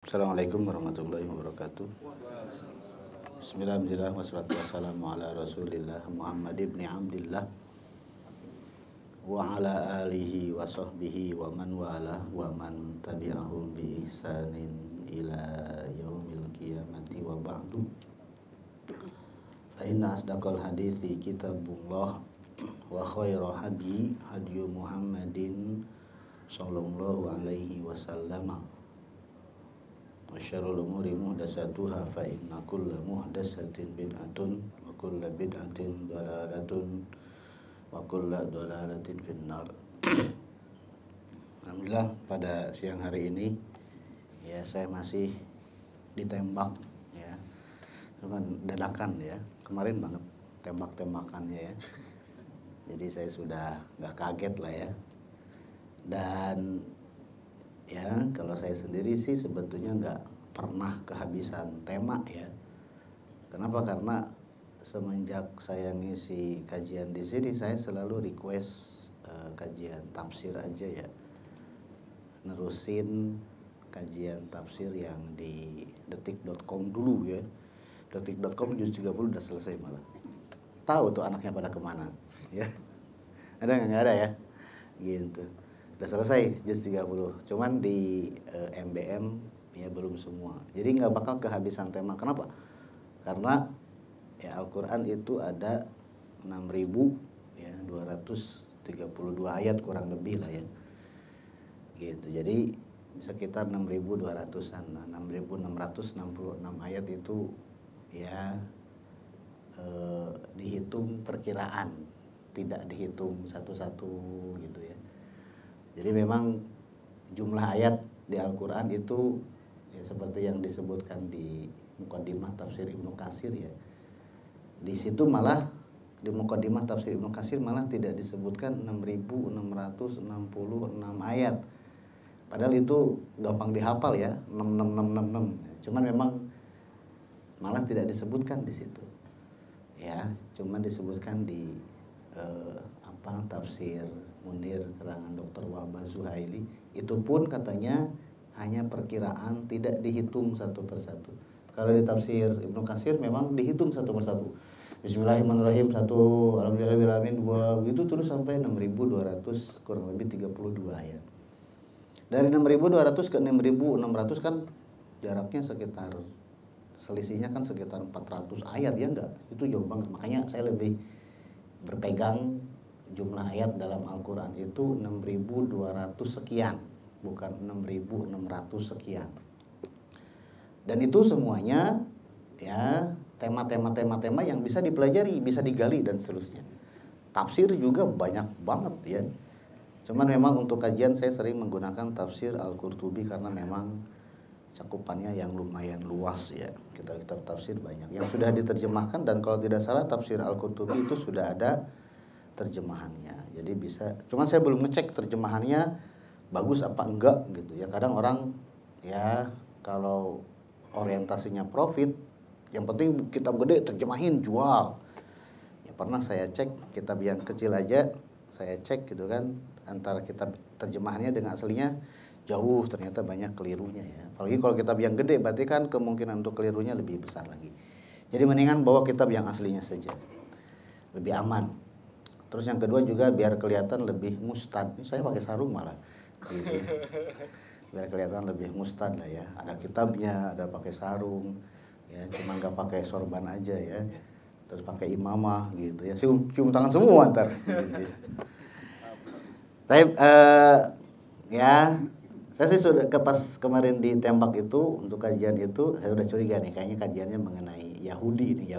Assalamualaikum warahmatullahi wabarakatuh. Bismillahirrahmanirrahim. Wassalatu wassalamu ala Rasulillah Muhammad ibn Abdillah wa ala alihi wa sahbihi wa man wala wa man tabi'ahum bi ihsanin ila yaumil qiyamati wa ba'du. Fa inna asdaqal hadithi kitabullah wa khairu hadi Muhammadin sallallahu alaihi wasallam. Wa syarrul umuri muhdatsatuha fa inna kulla muhdatsatin bid'atun wa kulla bid'atin dhalalatun wa kulla dhalalatin finnar. Alhamdulillah pada siang hari ini ya saya masih ditembak ya. Cuman dadakan ya. Kemarin banget tembak-tembakannya ya. Jadi saya sudah enggak kaget lah ya. Dan ya kalau saya sendiri sih sebetulnya nggak pernah kehabisan tema ya. Kenapa? Karena semenjak saya ngisi kajian di sini saya selalu request kajian tafsir aja ya. Nerusin kajian tafsir yang di detik.com dulu ya. Detik.com juz 30 udah selesai malah. Tahu tuh anaknya pada kemana ya. Ada nggak ada ya? Gitu. Udah selesai juz 30. Cuman di MBM ya belum semua. Jadi nggak bakal kehabisan tema. Kenapa? Karena ya Al-Qur'an itu ada 6.232 ayat kurang lebih lah ya. Gitu. Jadi sekitar 6.200-an. Nah, 6.666 ayat itu ya dihitung perkiraan, tidak dihitung satu-satu gitu ya. Jadi memang jumlah ayat di Al-Quran itu ya seperti yang disebutkan di Muqaddimah Tafsir Ibnu Katsir ya. Di situ malah di Muqaddimah Tafsir Ibnu Katsir malah tidak disebutkan 6.666 ayat. Padahal itu gampang dihafal ya, 66666. Cuman memang malah tidak disebutkan di situ. Ya, cuman disebutkan di tafsir Munir karangan Dr. Wahbah Zuhaili, itu pun katanya hanya perkiraan, tidak dihitung satu persatu. Kalau di tafsir Ibnu Katsir memang dihitung satu persatu. Bismillahirrahmanirrahim 1, alhamdulillahirabbil alamin 2, itu terus sampai 6.200 kurang lebih 32 ayat. Dari 6.200 ke 6.600 kan jaraknya sekitar, selisihnya kan sekitar 400 ayat ya enggak? Itu jauh banget. Makanya saya lebih berpegang jumlah ayat dalam Al-Quran itu 6.200 sekian, bukan 6.600 sekian. Dan itu semuanya ya tema yang bisa dipelajari, bisa digali dan seterusnya. Tafsir juga banyak banget ya. Cuman memang untuk kajian saya sering menggunakan tafsir Al-Qurtubi karena memang cakupannya yang lumayan luas ya. Kitab-kitab tafsir banyak yang sudah diterjemahkan, dan kalau tidak salah tafsir Al-Qurtubi itu sudah ada terjemahannya. Jadi bisa, cuma saya belum ngecek terjemahannya bagus apa enggak gitu ya. Kadang orang ya kalau orientasinya profit, yang penting kitab gede terjemahin jual. Ya pernah saya cek kitab yang kecil aja, saya cek gitu kan, antara kitab terjemahannya dengan aslinya jauh, ternyata banyak kelirunya ya. Apalagi kalau kitab yang gede berarti kan kemungkinan untuk kelirunya lebih besar lagi. Jadi mendingan bawa kitab yang aslinya saja, lebih aman. Terus yang kedua juga biar kelihatan lebih mustad. Saya pakai sarung malah. Gitu. Biar kelihatan lebih mustad lah ya. Ada kitabnya, ada pakai sarung. Ya, cuma nggak pakai sorban aja ya. Terus pakai imamah gitu ya. Cium tangan semua ntar. Gitu. Saya sih sudah pas kemarin ditembak itu untuk kajian itu, saya udah curiga nih kayaknya kajiannya mengenai Yahudi nih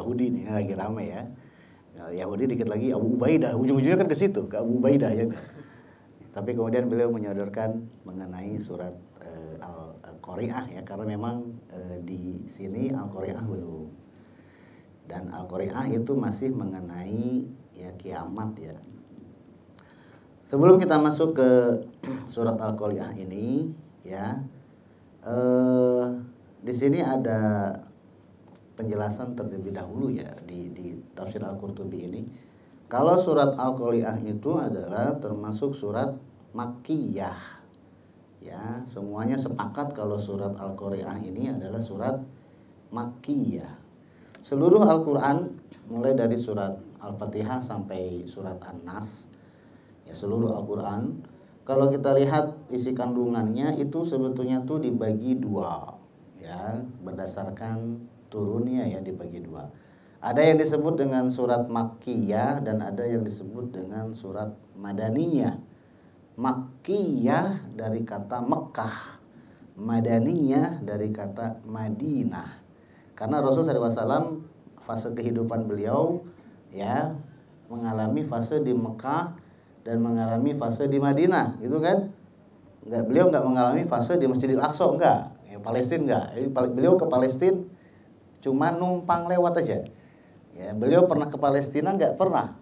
lagi rame ya. Yahudi dikit lagi Abu Ubaidah, ujung-ujungnya kan ke situ, ke Abu Ubaidah ya. Tapi kemudian beliau menyodorkan mengenai surat Al-Qari'ah ya, karena memang di sini Al-Qari'ah belum. Dan Al-Qari'ah itu masih mengenai ya kiamat ya. Sebelum kita masuk ke surat Al-Qari'ah ini ya, di sini ada penjelasan terlebih dahulu ya di tafsir Al-Qurtubi ini. Kalau surat Al-Qari'ah itu adalah termasuk surat Makkiyah Ya, semuanya sepakat kalau surat Al-Qari'ah ini adalah surat Makkiyah. Seluruh Al-Qur'an mulai dari surat Al-Fatihah sampai surat An-Nas, ya seluruh Al-Qur'an kalau kita lihat isi kandungannya itu sebetulnya tuh dibagi dua, ya berdasarkan turunnya ya dibagi dua. Ada yang disebut dengan surat Makkiyah dan ada yang disebut dengan surat Madaniyah. Makkiyah dari kata Mekah, Madaniyah dari kata Madinah. Karena Rasulullah SAW fase kehidupan beliau ya mengalami fase di Mekah dan mengalami fase di Madinah, gitu kan? Beliau nggak mengalami fase di Masjidil Aqsa, enggak. Ya, Palestina enggak. Beliau ke Palestina cuma numpang lewat aja. Ya, beliau pernah ke Palestina enggak pernah.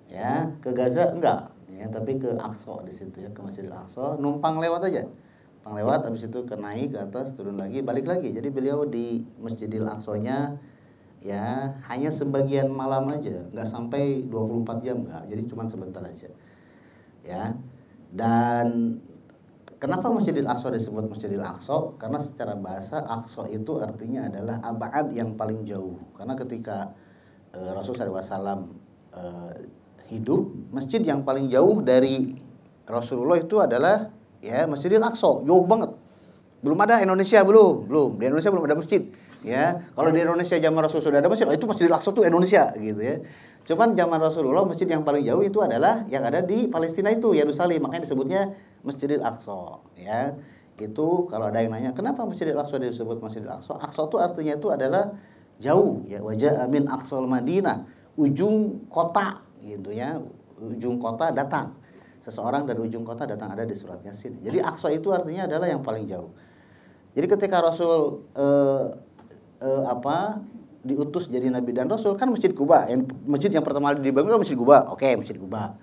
Ya, ke Gaza enggak. Ya, tapi ke Aqsa di situ ya, ke Masjidil Aqsa numpang lewat aja. Numpang lewat, habis itu naik ke atas, turun lagi, balik lagi. Jadi beliau di Masjidil Aqsanya ya hanya sebagian malam aja, nggak sampai 24 jam enggak. Jadi cuma sebentar aja. Ya. Dan kenapa Masjidil Aqsa disebut Masjidil Aqsa? Karena secara bahasa Aqsa itu artinya adalah abad yang paling jauh. Karena ketika Rasulullah SAW hidup, masjid yang paling jauh dari Rasulullah itu adalah ya Masjidil Aqsa, jauh banget. Belum ada Indonesia belum. Di Indonesia belum ada masjid. Ya, kalau di Indonesia zaman Rasul sudah ada masjid, itu Masjidil Aqsa itu Indonesia gitu ya. Cuman zaman Rasulullah masjid yang paling jauh itu adalah yang ada di Palestina itu, Yerusalem, makanya disebutnya Masjidil Aqsa ya. Itu kalau ada yang nanya, kenapa Masjidil Aqsa disebut Masjidil Aqsa? Aqsa itu artinya itu adalah jauh ya, wajah amin aqsal Madinah, ujung kota gitu ya. Ujung kota datang. Seseorang dari ujung kota datang, ada di surat Yasin. Jadi Aqsa itu artinya adalah yang paling jauh. Jadi ketika Rasul diutus jadi nabi dan rasul kan Masjid Quba, masjid yang pertama kali dibangun kan Masjid Quba. Oke, Masjid Quba.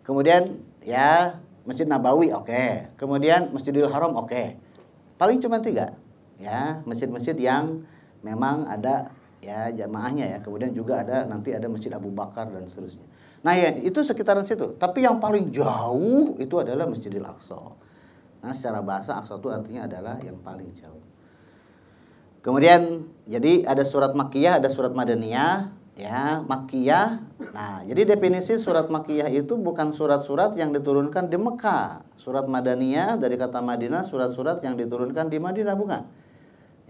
Kemudian ya Masjid Nabawi, oke. Kemudian Masjidil Haram, oke. Paling cuma 3 ya, masjid-masjid yang memang ada ya jamaahnya ya. Kemudian juga ada nanti ada Masjid Abu Bakar dan seterusnya. Nah ya itu sekitaran situ. Tapi yang paling jauh itu adalah Masjidil Aqsa. Nah secara bahasa Aqsa itu artinya adalah yang paling jauh. Kemudian jadi ada surat Makkiyah, ada surat Madaniyah, ya Makkiyah. Nah, jadi definisi surat Makkiyah itu bukan surat-surat yang diturunkan di Mekah. Surat Madaniyah dari kata Madinah, surat-surat yang diturunkan di Madinah, bukan.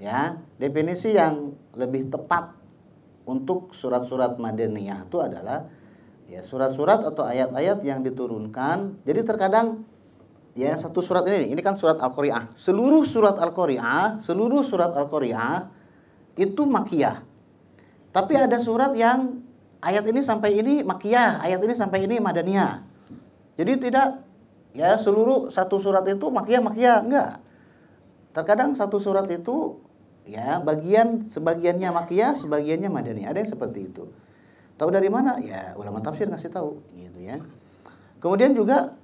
Ya, definisi yang lebih tepat untuk surat-surat Madaniyah itu adalah ya surat-surat atau ayat-ayat yang diturunkan. Jadi terkadang ya satu surat ini kan surat Al-Qari'ah. Seluruh surat Al-Qari'ah itu Makkiyah. Tapi ada surat yang ayat ini sampai ini Makkiyah, ayat ini sampai ini Madaniyah. Jadi tidak ya seluruh satu surat itu Makkiyah, enggak. Terkadang satu surat itu ya sebagiannya Makkiyah, sebagiannya Madaniyah. Ada yang seperti itu. Tahu dari mana? Ya ulama tafsir ngasih tahu gitu ya. Kemudian juga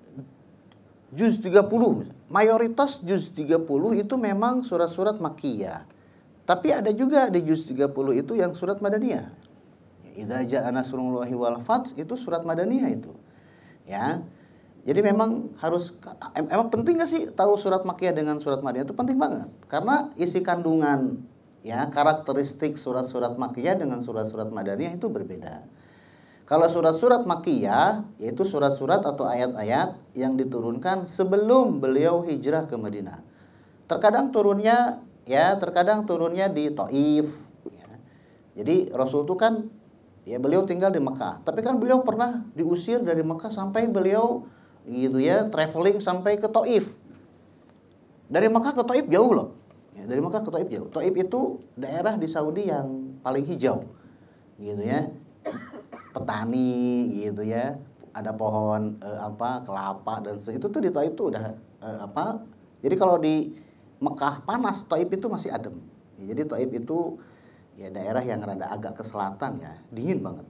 juz 30, mayoritas juz 30 itu memang surat-surat Makkiyah. Tapi ada juga di juz 30 itu yang surat Madaniyah. Idza jaa nasrullahi wal fath itu surat Madaniyah itu. Ya. Jadi memang emang penting gak sih tahu surat Makkiyah dengan surat Madaniyah? Itu penting banget. Karena isi kandungan ya karakteristik surat-surat Makkiyah dengan surat-surat Madaniyah itu berbeda. Kalau surat-surat Makkiyah yaitu surat-surat atau ayat-ayat yang diturunkan sebelum beliau hijrah ke Madinah. Terkadang turunnya di Thaif. Ya. Jadi Rasul itu kan ya beliau tinggal di Mekah, tapi kan beliau pernah diusir dari Mekah sampai beliau gitu ya traveling sampai ke Thaif. Dari Mekah ke Thaif jauh loh. Ya, dari Mekah ke Thaif jauh. Thaif itu daerah di Saudi yang paling hijau. Gitu ya. Petani gitu ya, ada pohon kelapa dan itu tuh di Thaif tuh udah jadi kalau di Mekah panas, Thaif itu masih adem ya, jadi Thaif itu ya daerah yang rada agak ke selatan ya, dingin banget.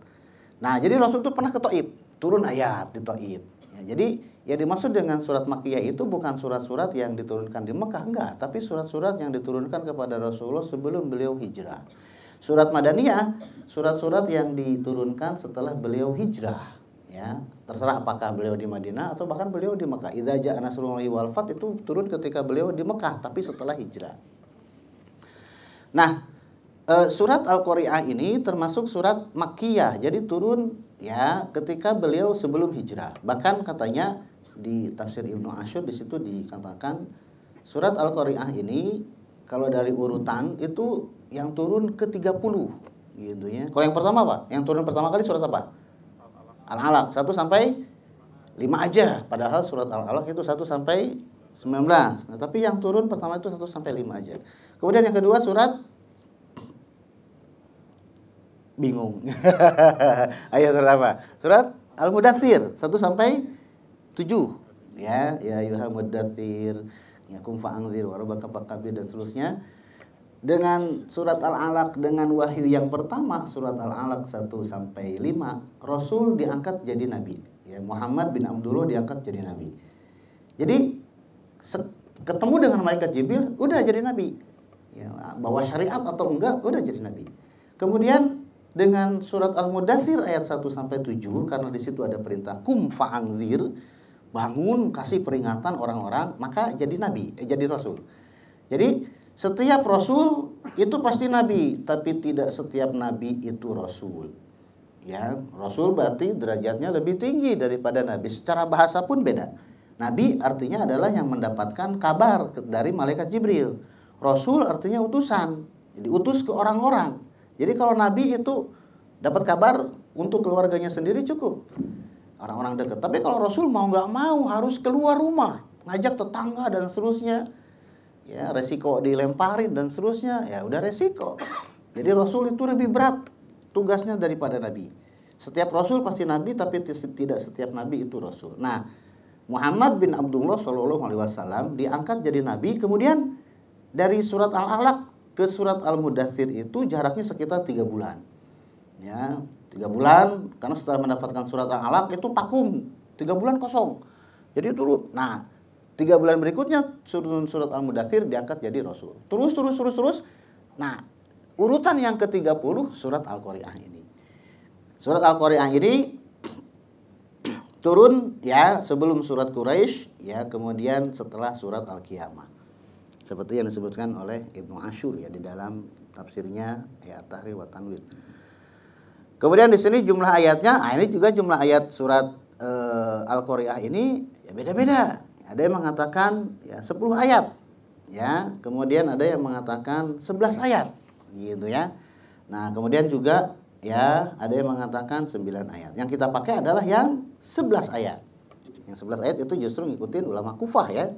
Nah jadi Rasul tuh pernah ke Thaif, turun ayat di Thaif ya, jadi yang dimaksud dengan surat Makkiyah itu bukan surat-surat yang diturunkan di Mekah, enggak, tapi surat-surat yang diturunkan kepada Rasulullah sebelum beliau hijrah. Surat Madaniyah, surat-surat yang diturunkan setelah beliau hijrah. Ya, terserah apakah beliau di Madinah atau bahkan beliau di Mekah. Idza ja'a nasrullahi wal fath itu turun ketika beliau di Mekah tapi setelah hijrah. Nah, surat Al-Qari'ah ini termasuk surat Makkiyah. Jadi turun ya ketika beliau sebelum hijrah. Bahkan katanya di tafsir Ibnu Asyur di situ dikatakan surat Al-Qari'ah ini kalau dari urutan itu yang turun ke-30 gitu ya. Kalau yang pertama apa? Yang turun pertama kali surat apa? Al-Alaq 1 sampai 5 aja. Padahal surat Al-Alaq itu 1 sampai 19. Nah, tapi yang turun pertama itu 1 sampai 5 aja. Kemudian yang kedua surat bingung. Ayat surat apa? Surat Al-Mudaththir 1 sampai 7. Ya ayyuhal mudaththir, ya kum fa'anzir wa rabbaka fakabbir dan seterusnya. Dengan surat Al-Alaq dengan wahyu yang pertama surat Al-Alaq 1 sampai 5 Rasul diangkat jadi nabi. Ya, Muhammad bin Abdullah diangkat jadi nabi. Jadi ketemu dengan malaikat Jibril udah jadi nabi. Ya, bawa syariat atau enggak udah jadi nabi. Kemudian dengan surat Al-Mudaththir ayat 1 sampai 7 karena di situ ada perintah kum fa'anzir, bangun kasih peringatan orang-orang, maka jadi nabi, jadi rasul. Jadi setiap rasul itu pasti nabi, tapi tidak setiap nabi itu rasul. Ya, rasul berarti derajatnya lebih tinggi daripada nabi. Secara bahasa pun beda. Nabi artinya adalah yang mendapatkan kabar dari malaikat Jibril. Rasul artinya utusan. Jadi utus ke orang-orang. Jadi kalau nabi itu dapat kabar untuk keluarganya sendiri cukup. Orang-orang dekat. Tapi kalau rasul mau nggak mau harus keluar rumah, ngajak tetangga dan seterusnya. Ya, resiko dilemparin dan seterusnya, ya udah resiko. Jadi rasul itu lebih berat tugasnya daripada nabi. Setiap rasul pasti nabi, tapi tidak setiap nabi itu rasul. Nah, Muhammad bin Abdullah SAW diangkat jadi nabi. Kemudian dari surat Al-Alaq ke surat Al-Mudaththir itu jaraknya sekitar 3 bulan. Ya, 3 bulan karena setelah mendapatkan surat Al-Alaq itu vakum, 3 bulan kosong. Jadi dulu, nah 3 bulan berikutnya surat Al-Mudaththir diangkat jadi rasul. Terus. Nah, urutan yang ke-30 surat Al-Qari'ah ini. Surat Al-Qari'ah ini turun ya sebelum surat Quraisy ya, kemudian setelah surat Al-Qiyamah. Seperti yang disebutkan oleh Ibnu Asyur ya di dalam tafsirnya ya Tahrir wa Tanwir. Kemudian di sini jumlah ayatnya, ini juga jumlah ayat surat Al-Qari'ah ini ya beda-beda. Ada yang mengatakan ya 10 ayat. Ya, kemudian ada yang mengatakan 11 ayat gitu ya. Nah, kemudian juga ya ada yang mengatakan 9 ayat. Yang kita pakai adalah yang 11 ayat. Yang 11 ayat itu justru ngikutin ulama Kufah ya.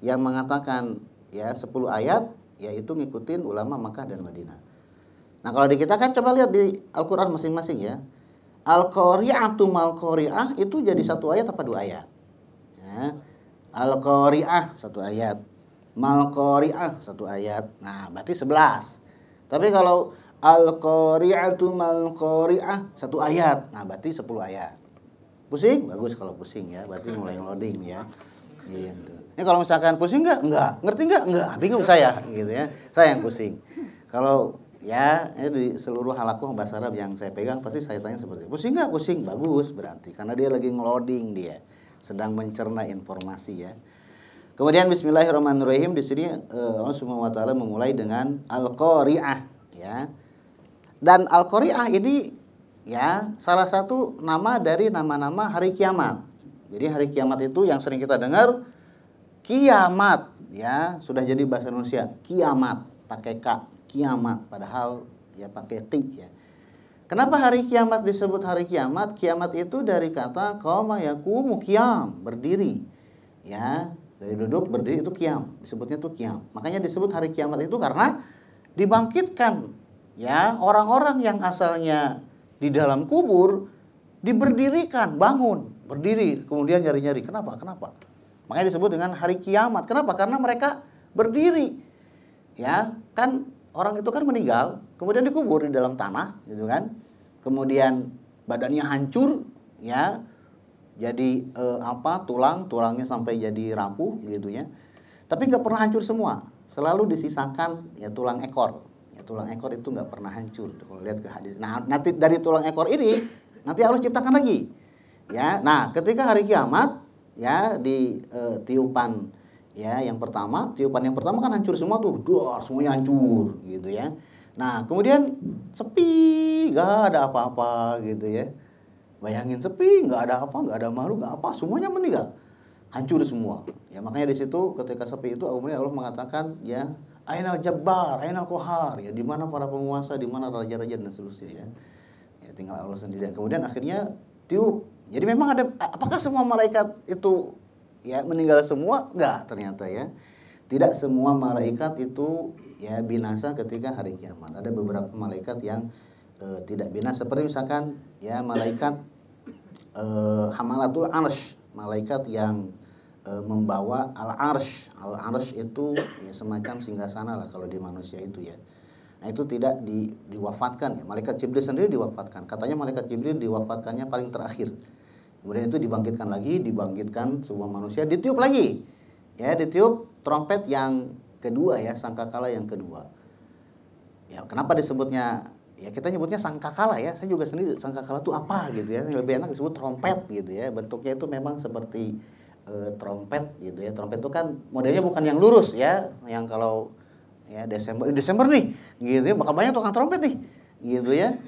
Yang mengatakan ya 10 ayat yaitu ngikutin ulama Makkah dan Madinah. Nah, kalau di kita kan coba lihat di Al-Qur'an masing-masing ya. Al-Qari'atu mal Qari'ah itu jadi 1 ayat apa 2 ayat? Ya. Al-Qari'ah 1 ayat, mal Qari'ah 1 ayat. Nah, berarti 11. Tapi kalau Al-Qari'atu mal Qari'ah 1 ayat, nah berarti 10 ayat. Pusing? Bagus kalau pusing ya, berarti mulai loading ya. Gitu. Ini kalau misalkan pusing enggak? Enggak. Ngerti enggak? Enggak. Bingung saya gitu ya. Saya yang pusing. Kalau ya di seluruh halakoh bahasa Arab yang saya pegang pasti saya tanya seperti itu. Pusing enggak? Pusing. Bagus berarti karena dia lagi ngeloading dia. Sedang mencerna informasi ya. Kemudian bismillahirrahmanirrahim di sini Allah Subhanahu wa taala memulai dengan Al-Qari'ah ya. Dan Al-Qari'ah ini ya salah satu nama dari nama-nama hari kiamat. Jadi hari kiamat itu yang sering kita dengar kiamat ya, sudah jadi bahasa Indonesia. Kiamat pakai K, kiamat padahal ya pakai T ya. Kenapa hari kiamat disebut hari kiamat? Kiamat itu dari kata qama yaqumu qiyam, berdiri. Ya, dari duduk berdiri itu qiyam, disebutnya itu qiyam. Makanya disebut hari kiamat itu karena dibangkitkan ya orang-orang yang asalnya di dalam kubur diberdirikan, bangun, berdiri, kemudian nyari-nyari. Kenapa? Makanya disebut dengan hari kiamat. Kenapa? Karena mereka berdiri. Ya, kan orang itu kan meninggal, kemudian dikubur di dalam tanah, gitu kan. Kemudian badannya hancur, ya, jadi tulangnya sampai jadi rapuh, gitu ya. Tapi nggak pernah hancur semua, selalu disisakan ya tulang ekor. Ya, tulang ekor itu nggak pernah hancur. Kalau lihat ke hadis. Nah, nanti dari tulang ekor ini nanti Allah ciptakan lagi. Ya, nah ketika hari kiamat ya di tiupan ya tiupan yang pertama kan hancur semua tuh, dor, semuanya hancur gitu ya. Nah kemudian sepi, nggak ada apa-apa gitu ya. Bayangin sepi, nggak ada apa, nggak ada makhluk, nggak apa, semuanya meninggal, hancur semua. Ya makanya di situ ketika sepi itu Allah mengatakan ya Ainal Jabbar, Ainal Qahar, ya di mana para penguasa, di mana raja-raja dan seterusnya ya. Ya tinggal Allah sendiri. Dan kemudian akhirnya tiup. Jadi memang ada, apakah semua malaikat itu ya meninggal semua? Enggak ternyata ya. Tidak semua malaikat itu ya binasa ketika hari kiamat. Ada beberapa malaikat yang tidak binasa, seperti misalkan ya malaikat Hamalatul Arsy, malaikat yang membawa al-arsh. Al-arsh itu ya semacam singgasana lah kalau di manusia itu ya. Nah itu tidak diwafatkan ya. Malaikat Jibril sendiri diwafatkan. Katanya malaikat Jibril diwafatkannya paling terakhir. Kemudian itu dibangkitkan sebuah manusia, ditiup lagi. Ya, ditiup trompet yang kedua ya, sangkakala yang kedua. Ya, kenapa disebutnya ya kita nyebutnya sangkakala ya. Saya juga sendiri sangkakala itu apa gitu ya. Lebih enak disebut trompet gitu ya. Bentuknya itu memang seperti trompet gitu ya. Trompet itu kan modelnya bukan yang lurus ya, yang kalau ya Desember nih gitu ya, bakal banyak tukang trompet nih gitu ya.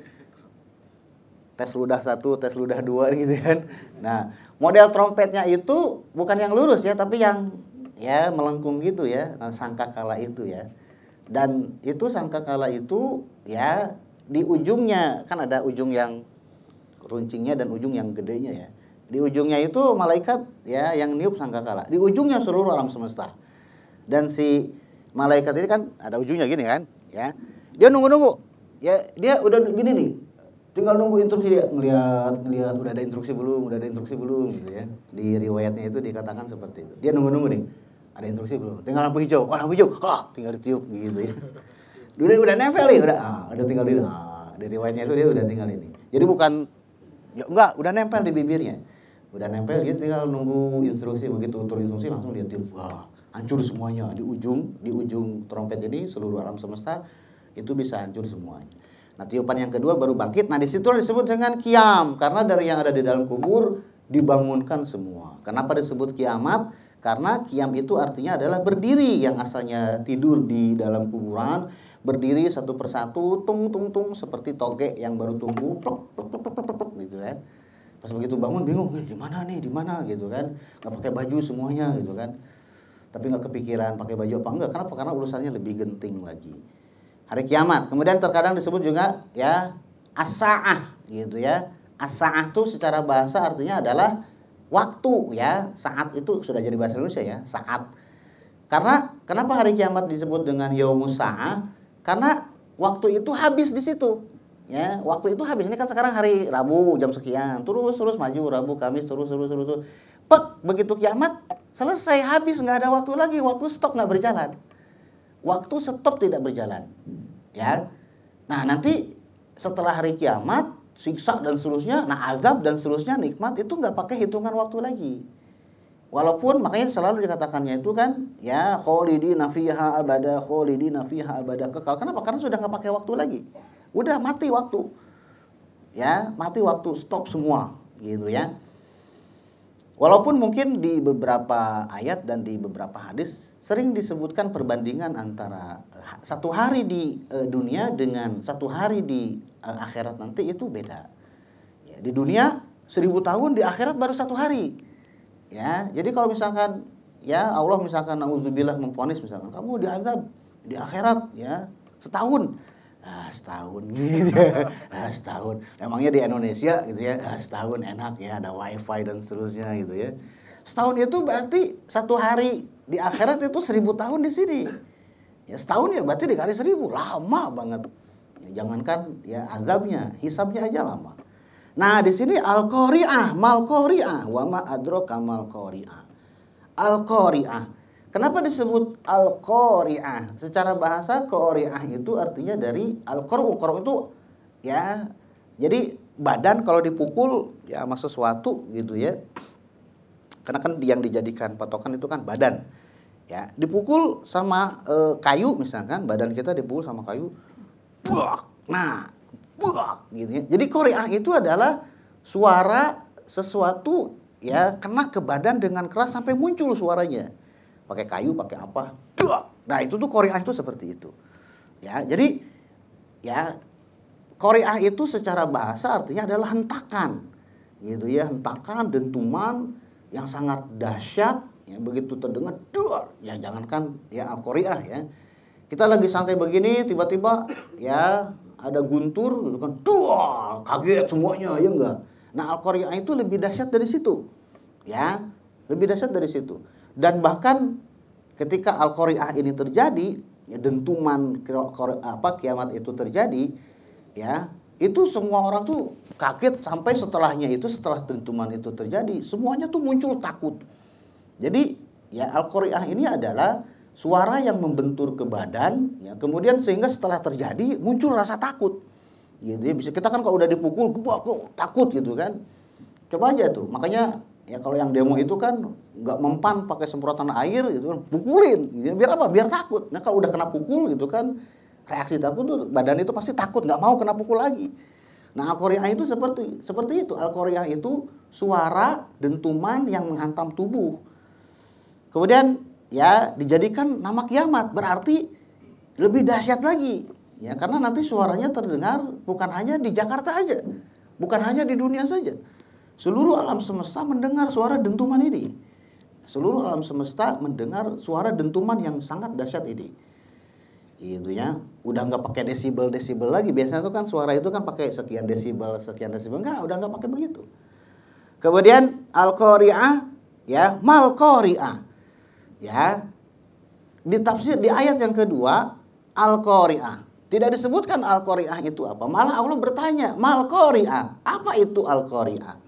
Tes ludah 1, tes ludah 2 gitu kan. Nah, model trompetnya itu bukan yang lurus ya, tapi yang ya melengkung gitu ya, sangkakala itu ya. Dan itu sangkakala itu ya di ujungnya kan ada ujung yang runcingnya dan ujung yang gedenya ya. Di ujungnya itu malaikat ya yang niup sangkakala. Di ujungnya seluruh alam semesta. Dan si malaikat ini kan ada ujungnya gini kan, ya. Dia nunggu-nunggu. Ya, dia udah gini nih. Tinggal nunggu instruksi, dia ngelihat udah ada instruksi belum gitu ya. Di riwayatnya itu dikatakan seperti itu. Dia nunggu-nunggu nih. Ada instruksi belum? Tinggal lampu hijau. Oh, lampu hijau. Tinggal ditiup gitu ya. Udah nempel nih, udah tinggal di di riwayatnya itu dia udah tinggal ini. Jadi bukan ya enggak, udah nempel di bibirnya. Udah nempel, dia tinggal nunggu instruksi, begitu turun instruksi langsung dia tiup. Hancur semuanya di ujung trompet ini seluruh alam semesta itu bisa hancur semuanya. Nah, tiupan yang kedua baru bangkit. Nah, di situ disebut dengan qiyam karena dari yang ada di dalam kubur dibangunkan semua. Kenapa disebut kiamat? Karena qiyam itu artinya adalah berdiri, yang asalnya tidur di dalam kuburan, berdiri satu persatu tung seperti toge yang baru tumbuh gitu kan. Pas begitu bangun bingung, di mana gitu kan. Enggak pakai baju semuanya gitu kan. Tapi nggak kepikiran pakai baju apa enggak. Kenapa? Karena urusannya lebih genting lagi. Hari kiamat. Kemudian terkadang disebut juga ya as-sa'ah gitu ya. As-sa'ah itu secara bahasa artinya adalah waktu ya. Saat itu sudah jadi bahasa Indonesia ya, saat. Karena kenapa hari kiamat disebut dengan yaumus sa'ah? Karena waktu itu habis di situ. Ya, waktu itu habis. Ini kan sekarang hari Rabu jam sekian, terus maju Rabu, Kamis terus. Pek, begitu kiamat selesai, habis, nggak ada waktu lagi, waktu stop, nggak berjalan. Waktu stop, tidak berjalan. Ya. Nah, nanti setelah hari kiamat, siksa dan seterusnya, nah azab dan seterusnya, nikmat itu nggak pakai hitungan waktu lagi. Walaupun makanya selalu dikatakannya itu kan ya khalidina fiha abada, kekal. Kenapa? Karena sudah nggak pakai waktu lagi. Udah mati waktu. Ya, mati waktu, stop semua gitu ya. Walaupun mungkin di beberapa ayat dan di beberapa hadis sering disebutkan perbandingan antara satu hari di dunia dengan satu hari di akhirat nanti itu beda. Ya, di dunia 1000 tahun, di akhirat baru 1 hari. Ya, jadi kalau misalkan ya Allah misalkan naudzubillah memvonis misalkan kamu diazab di akhirat ya setahun. Setahun gitu ya. Setahun. Emangnya di Indonesia gitu ya, setahun enak ya, ada wifi dan seterusnya gitu ya. Setahun itu berarti 1 hari di akhirat itu 1000 tahun di sini. Ya setahun ya berarti dikali 1000, lama banget. Ya, jangankan ya azabnya, hisabnya aja lama. Nah, di sini al-qari'ah, mal-qari'ah, wa ma adraka mal-qari'ah. Al-qari'ah. Kenapa disebut al-qari'ah? Secara bahasa qari'ah itu artinya dari al-qar'u. Qar'u itu ya jadi badan kalau dipukul ya sama sesuatu gitu ya. Karena kan yang dijadikan patokan itu kan badan. Ya, dipukul sama kayu misalkan, badan kita dipukul sama kayu. Buak. Nah, buak gitu ya. Jadi qari'ah itu adalah suara sesuatu ya kena ke badan dengan keras sampai muncul suaranya. Pakai kayu, pakai apa? Nah, itu tuh qari'ah itu seperti itu. Ya, jadi ya qari'ah itu secara bahasa artinya adalah hentakan. Gitu ya, hentakan, dentuman yang sangat dahsyat ya, begitu terdengar ya jangankan ya al-qari'ah ya. Kita lagi santai begini tiba-tiba ya ada guntur gitu kan. Kaget semuanya ya enggak. Nah, al-qari'ah itu lebih dahsyat dari situ. Ya, lebih dahsyat dari situ. Dan bahkan ketika al-qari'ah ini terjadi, ya dentuman kiamat itu terjadi, ya, itu semua orang tuh kaget sampai setelahnya itu, setelah dentuman itu terjadi, semuanya tuh muncul takut. Jadi, ya al-qari'ah ini adalah suara yang membentur ke badan, ya, kemudian sehingga setelah terjadi muncul rasa takut. Gitu ya, bisa kita kan kalau udah dipukul, kok takut gitu kan. Coba aja tuh. Makanya ya kalau yang demo itu kan nggak mempan pakai semprotan air gitu kan, pukulin. Ya, biar apa? Biar takut. Nah, kalau udah kena pukul gitu kan, reaksi takut tuh badan itu pasti takut, nggak mau kena pukul lagi. Nah, al-qari'ah itu seperti itu. Al-qari'ah itu suara dentuman yang menghantam tubuh. Kemudian ya dijadikan nama kiamat, berarti lebih dahsyat lagi ya, karena nanti suaranya terdengar bukan hanya di Jakarta aja, bukan hanya di dunia saja, seluruh alam semesta mendengar suara dentuman ini, seluruh alam semesta mendengar suara dentuman yang sangat dahsyat ini. Itu ya, udah nggak pakai desibel lagi. Biasanya tuh kan suara itu kan pakai sekian desibel, enggak, udah nggak pakai begitu. Kemudian al-qari'ah ya, mal qari'ah. Ya, ditafsir di ayat yang kedua al-qari'ah. Tidak disebutkan al-qari'ah itu apa. Malah Allah bertanya, mal qari'ah. Apa itu al-qari'ah?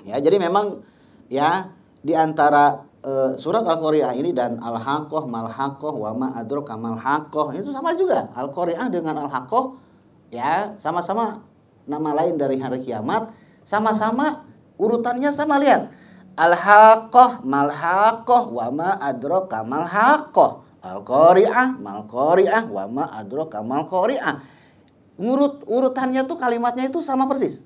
Ya, jadi memang ya di antara surat al-qari'ah ini dan al-haqqah, mal-haqqah, wa ma adraka mal-haqqah itu sama juga. Al-qari'ah dengan al-haqqah ya sama-sama nama lain dari hari kiamat, sama-sama urutannya sama, lihat. Al-haqqah, mal-haqqah, wa ma adraka mal-haqqah. Al-qari'ah, mal-qari'ah, wa ma adraka mal-qari'ah. Urutannya tuh kalimatnya itu sama persis.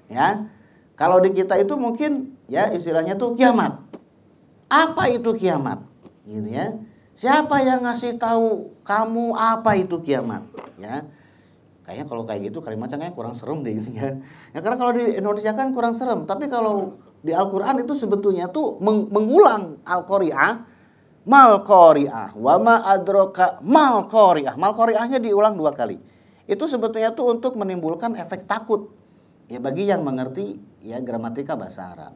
Ya. Kalau di kita itu mungkin ya istilahnya tuh kiamat. Apa itu kiamat? Gitu ya. Siapa yang ngasih tahu kamu apa itu kiamat? Ya. Kayaknya kalau kayak gitu kalimatnya kayaknya kurang serem deh gitu ya. Ya karena kalau di Indonesia kan kurang serem, tapi kalau di Al-Qur'an itu sebetulnya tuh mengulang al-qari'ah, mal qari'ah, wa ma adraka mal qari'ah. Mal qari'ahnya diulang 2 kali. Itu sebetulnya tuh untuk menimbulkan efek takut. Ya bagi yang mengerti ya gramatika bahasa Arab.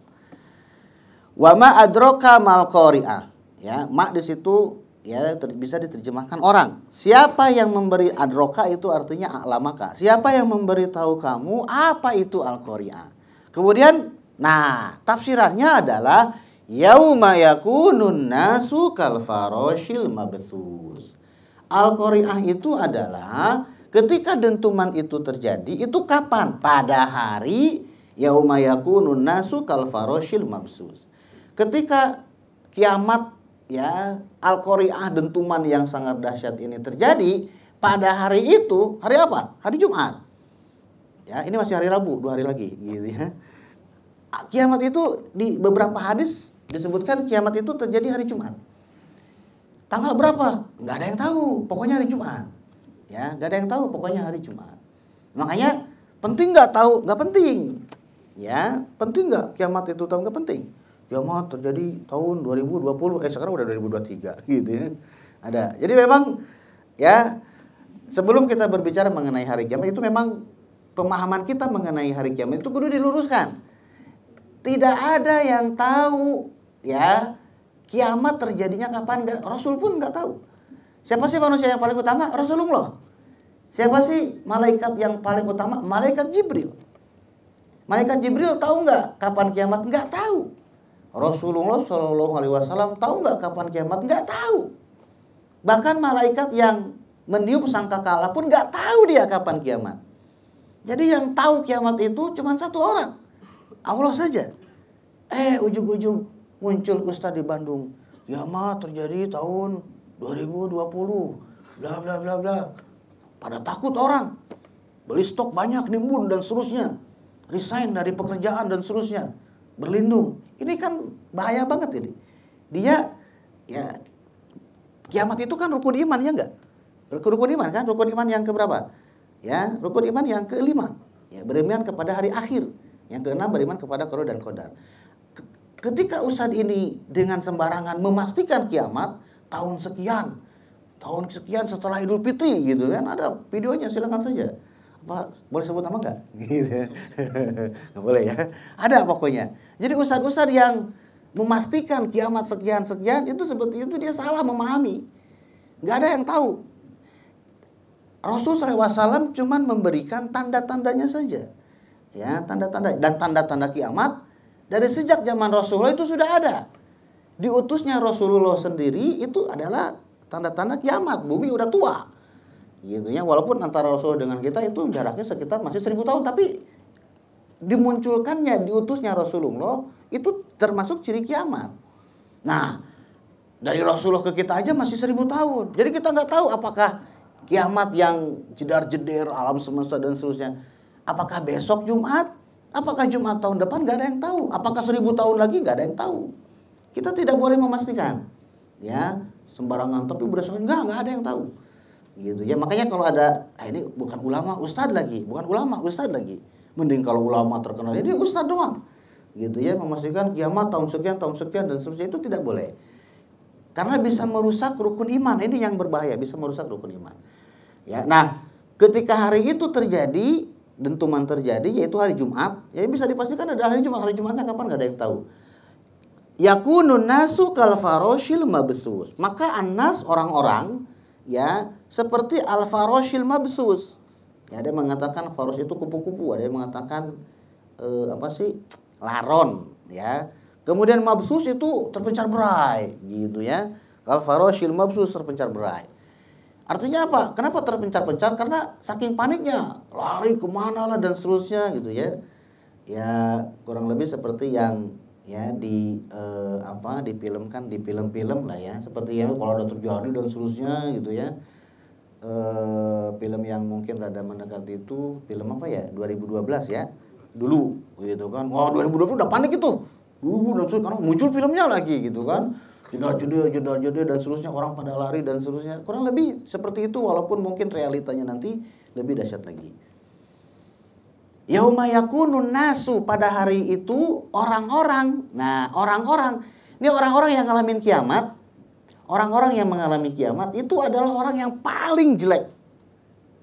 Wa ma adraka mal qari'ah. Ya, mak di situ ya bisa diterjemahkan orang. Siapa yang memberi adroka itu artinya a'lamaka. Siapa yang memberitahu kamu apa itu al-qari'ah. Kemudian nah, tafsirannya adalah yauma yakunun nasu kal faroshil mabthus. Al-qari'ah itu adalah ketika dentuman itu terjadi, itu kapan? Pada hari yauma yakunun nasu kal faroshil mabthus. Ketika kiamat ya, al-qari'ah dentuman yang sangat dahsyat ini terjadi, pada hari itu, hari apa? Hari Jumat. Ya, ini masih hari Rabu, 2 hari lagi gitu ya. Kiamat itu di beberapa hadis disebutkan kiamat itu terjadi hari Jumat. Tanggal berapa? Nggak ada yang tahu, pokoknya hari Jumat. Ya, nggak ada yang tahu, pokoknya hari Jumat. Makanya penting nggak tahu? Nggak penting. Ya, penting nggak kiamat itu tahu? Nggak penting. Kiamat terjadi tahun 2020, sekarang udah 2023 gitu ya. Ada. Jadi memang ya sebelum kita berbicara mengenai hari kiamat itu memang pemahaman kita mengenai hari kiamat itu kudu diluruskan. Tidak ada yang tahu ya kiamat terjadinya kapan, Rasul pun nggak tahu. Siapa sih manusia yang paling utama? Rasulullah. Siapa sih malaikat yang paling utama? Malaikat Jibril. Malaikat Jibril tahu nggak kapan kiamat? Nggak tahu. Rasulullah Shallallahu Alaihi Wasallam tahu nggak kapan kiamat? Nggak tahu. Bahkan malaikat yang meniup sangkakala pun nggak tahu dia kapan kiamat. Jadi yang tahu kiamat itu cuma 1 orang, Allah saja. Ujug-ujug muncul ustaz di Bandung, kiamat terjadi tahun 2020, bla bla bla bla. Pada takut orang, beli stok banyak, nimbun dan seterusnya. resign dari pekerjaan dan seterusnya, berlindung. Ini kan bahaya banget ini. Dia ya kiamat itu kan rukun iman ya enggak? Rukun iman kan, rukun iman yang keberapa? Ya, rukun iman yang kelima. Ya, beriman kepada hari akhir. Yang keenam beriman kepada qada dan qadar. Ketika ustadz ini dengan sembarangan memastikan kiamat tahun sekian setelah Idul Fitri gitu kan, ada videonya, silakan saja. Apa boleh sebut nama enggak? Gitu. Nggak boleh ya. Ada pokoknya. Jadi ustadz-ustadz yang memastikan kiamat sekian itu seperti itu dia salah memahami. Nggak ada yang tahu. Rasul SAW cuman memberikan tanda-tandanya saja. Ya, tanda-tanda dan tanda-tanda kiamat dari sejak zaman Rasulullah itu sudah ada. Diutusnya Rasulullah sendiri itu adalah tanda-tanda kiamat, bumi udah tua. Gitu ya, walaupun antara Rasul dengan kita itu jaraknya sekitar masih 1000 tahun, tapi dimunculkannya diutusnya Rasulullah itu termasuk ciri kiamat. Nah, dari Rasulullah ke kita aja masih 1000 tahun. Jadi kita nggak tahu apakah kiamat yang jedar-jeder alam semesta dan seterusnya, apakah besok Jumat, apakah Jumat tahun depan, nggak ada yang tahu. Apakah 1000 tahun lagi, nggak ada yang tahu. Kita tidak boleh memastikan, ya sembarangan. Tapi berdasarkan nggak ada yang tahu. Gitu ya, makanya kalau ada ini bukan ulama ustadz lagi, bukan ulama ustadz lagi. Mending kalau ulama terkenal ini ustadz doang. Gitu ya, memastikan kiamat tahun sekian dan seterusnya, itu tidak boleh. Karena bisa merusak rukun iman. Ini yang berbahaya, bisa merusak rukun iman. Ya, nah, ketika hari itu terjadi, dentuman terjadi, yaitu hari Jumat, ya bisa dipastikan adalah hari Jumat. Hari Jumatnya kapan nggak ada yang tahu. Yakunun nasu kal faroshil mabsus. Maka annas orang-orang ya seperti al faroshil mabsus. Ya, ada yang mengatakan faros itu kupu-kupu, ada yang mengatakan laron, ya. Kemudian mabsus itu terpencar berai, gitu ya. Kal faroshil mabsus, terpencar berai. Artinya apa? Kenapa terpencar-pencar? Karena saking paniknya, lari kemana lah dan seterusnya gitu ya. Ya kurang lebih seperti yang ya difilmkan di film-film lah ya. Seperti yang kalau ada terjadi dan seterusnya gitu ya. Film yang mungkin rada mendekati itu film apa ya? 2012 ya. Dulu gitu kan. Wah, 2020 udah panik itu. Dan karena muncul filmnya lagi gitu kan. Jedar dan seterusnya, orang pada lari dan seterusnya. Kurang lebih seperti itu, walaupun mungkin realitanya nanti lebih dahsyat lagi. Yauma yakunun nasu, pada hari itu orang-orang. Nah, ini orang-orang yang ngalamin kiamat. Orang-orang yang mengalami kiamat itu adalah orang yang paling jelek.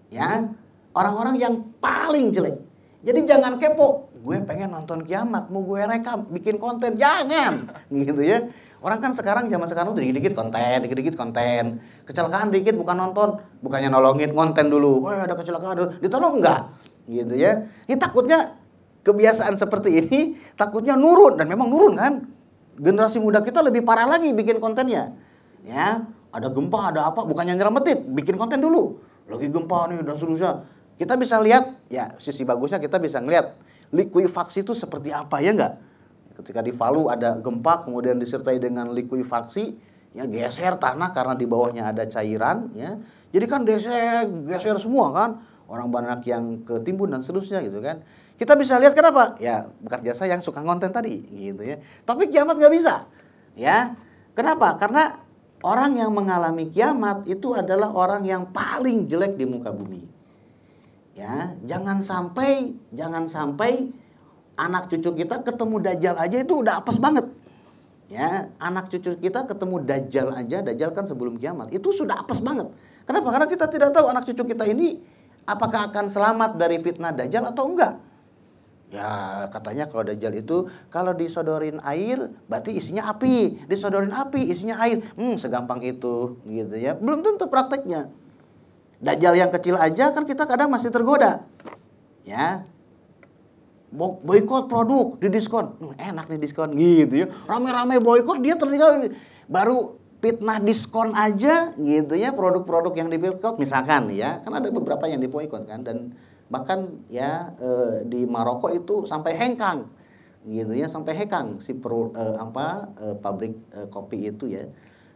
Ya, orang-orang yang paling jelek. Jadi jangan kepo, gue pengen nonton kiamat, mau gue rekam, bikin konten, jangan. Gitu ya. Orang kan zaman sekarang dikit-dikit konten. Kecelakaan dikit bukan nonton, bukannya nolongin, konten dulu. Wah, ada kecelakaan dulu, ditolong enggak? Gitu ya. Ini takutnya kebiasaan seperti ini takutnya nurun, dan memang nurun kan. Generasi muda kita lebih parah lagi bikin kontennya. Ya, ada gempa, ada apa, bukannya nyelamatin, bikin konten dulu. Lagi gempa nih dan seterusnya. Kita bisa lihat, ya sisi bagusnya kita bisa ngeliat likuifaksi itu seperti apa ya enggak? Ketika di Palu ada gempa, kemudian disertai dengan likuifaksi, ya geser tanah karena di bawahnya ada cairan, ya. Jadi kan geser semua kan, orang banyak yang ketimbun dan seterusnya gitu kan. Kita bisa lihat kenapa? Ya bekerja saya yang suka konten tadi, gitu ya. Tapi kiamat nggak bisa, ya. Kenapa? Karena orang yang mengalami kiamat itu adalah orang yang paling jelek di muka bumi. Ya, jangan sampai anak cucu kita ketemu Dajjal aja itu udah apes banget. Ya, anak cucu kita ketemu Dajjal aja, Dajjal kan sebelum kiamat, itu sudah apes banget. Kenapa? Karena kita tidak tahu anak cucu kita ini apakah akan selamat dari fitnah Dajjal atau enggak. Ya, katanya kalau Dajjal itu kalau disodorin air berarti isinya api, disodorin api isinya air. Segampang itu gitu ya. Belum tentu prakteknya. Dajjal yang kecil aja kan kita kadang masih tergoda. Ya. Boikot produk di diskon, enak nih diskon gitu ya, rame-rame boikot, dia tertinggal. Baru fitnah diskon aja gitu ya, produk-produk yang diboikot misalkan ya, kan ada beberapa yang diboikot kan, dan bahkan ya di Maroko itu sampai hengkang gitu ya, sampai hengkang si pabrik kopi itu ya,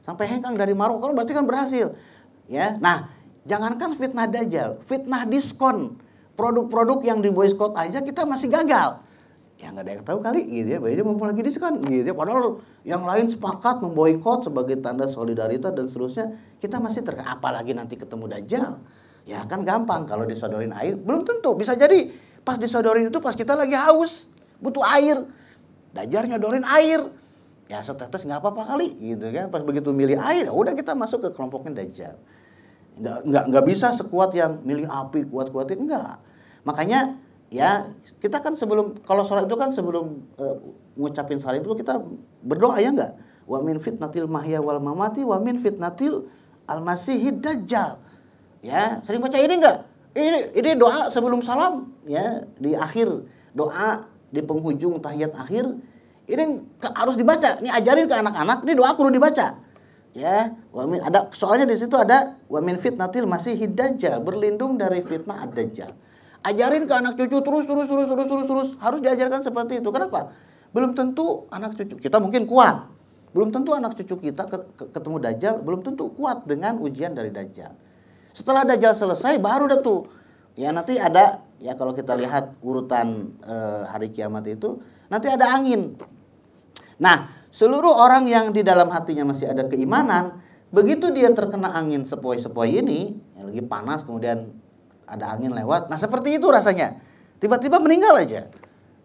sampai hengkang dari Maroko, kan berarti kan berhasil ya. Nah, jangankan fitnah Dajjal, fitnah diskon produk-produk yang diboikot aja kita masih gagal. Ya nggak ada yang tahu kali gitu ya, Baja mumpung lagi diskon gitu ya. Padahal yang lain sepakat memboikot sebagai tanda solidaritas dan seterusnya, kita masih apalagi nanti ketemu Dajjal. Ya kan gampang kalau disodorin air, belum tentu. Bisa jadi pas disodorin itu pas kita lagi haus, butuh air. Dajjal nyodorin air. Ya setetes nggak apa-apa kali gitu kan. Pas begitu milih air, udah kita masuk ke kelompoknya Dajjal. Nggak bisa sekuat yang milih api kuat-kuatin, enggak. Makanya ya kita kan sebelum, kalau sholat itu kan sebelum ngucapin salam itu kita berdoa ya enggak? Wa min fitnatil mahya wal mamati wa min fitnatil al-masihid dajjal. Ya, sering baca ini enggak? Ini doa sebelum salam ya, di akhir doa di penghujung tahiyat akhir. Ini harus dibaca. Ini ajarin ke anak-anak, ini doa kudu dibaca. Ya, ada soalnya di situ ada wa min fitnatil masihid dajjal, berlindung dari fitnah ad-dajjal. Ajarin ke anak cucu terus harus diajarkan seperti itu. Kenapa? Belum tentu anak cucu kita mungkin kuat. Belum tentu anak cucu kita ketemu Dajjal, belum tentu kuat dengan ujian dari Dajjal. Setelah Dajjal selesai baru dah tuh. Ya nanti ada ya, kalau kita lihat urutan hari kiamat itu nanti ada angin. Nah, seluruh orang yang di dalam hatinya masih ada keimanan, begitu dia terkena angin sepoi-sepoi ini, yang lagi panas kemudian ada angin lewat. Nah, seperti itu rasanya. Tiba-tiba meninggal aja.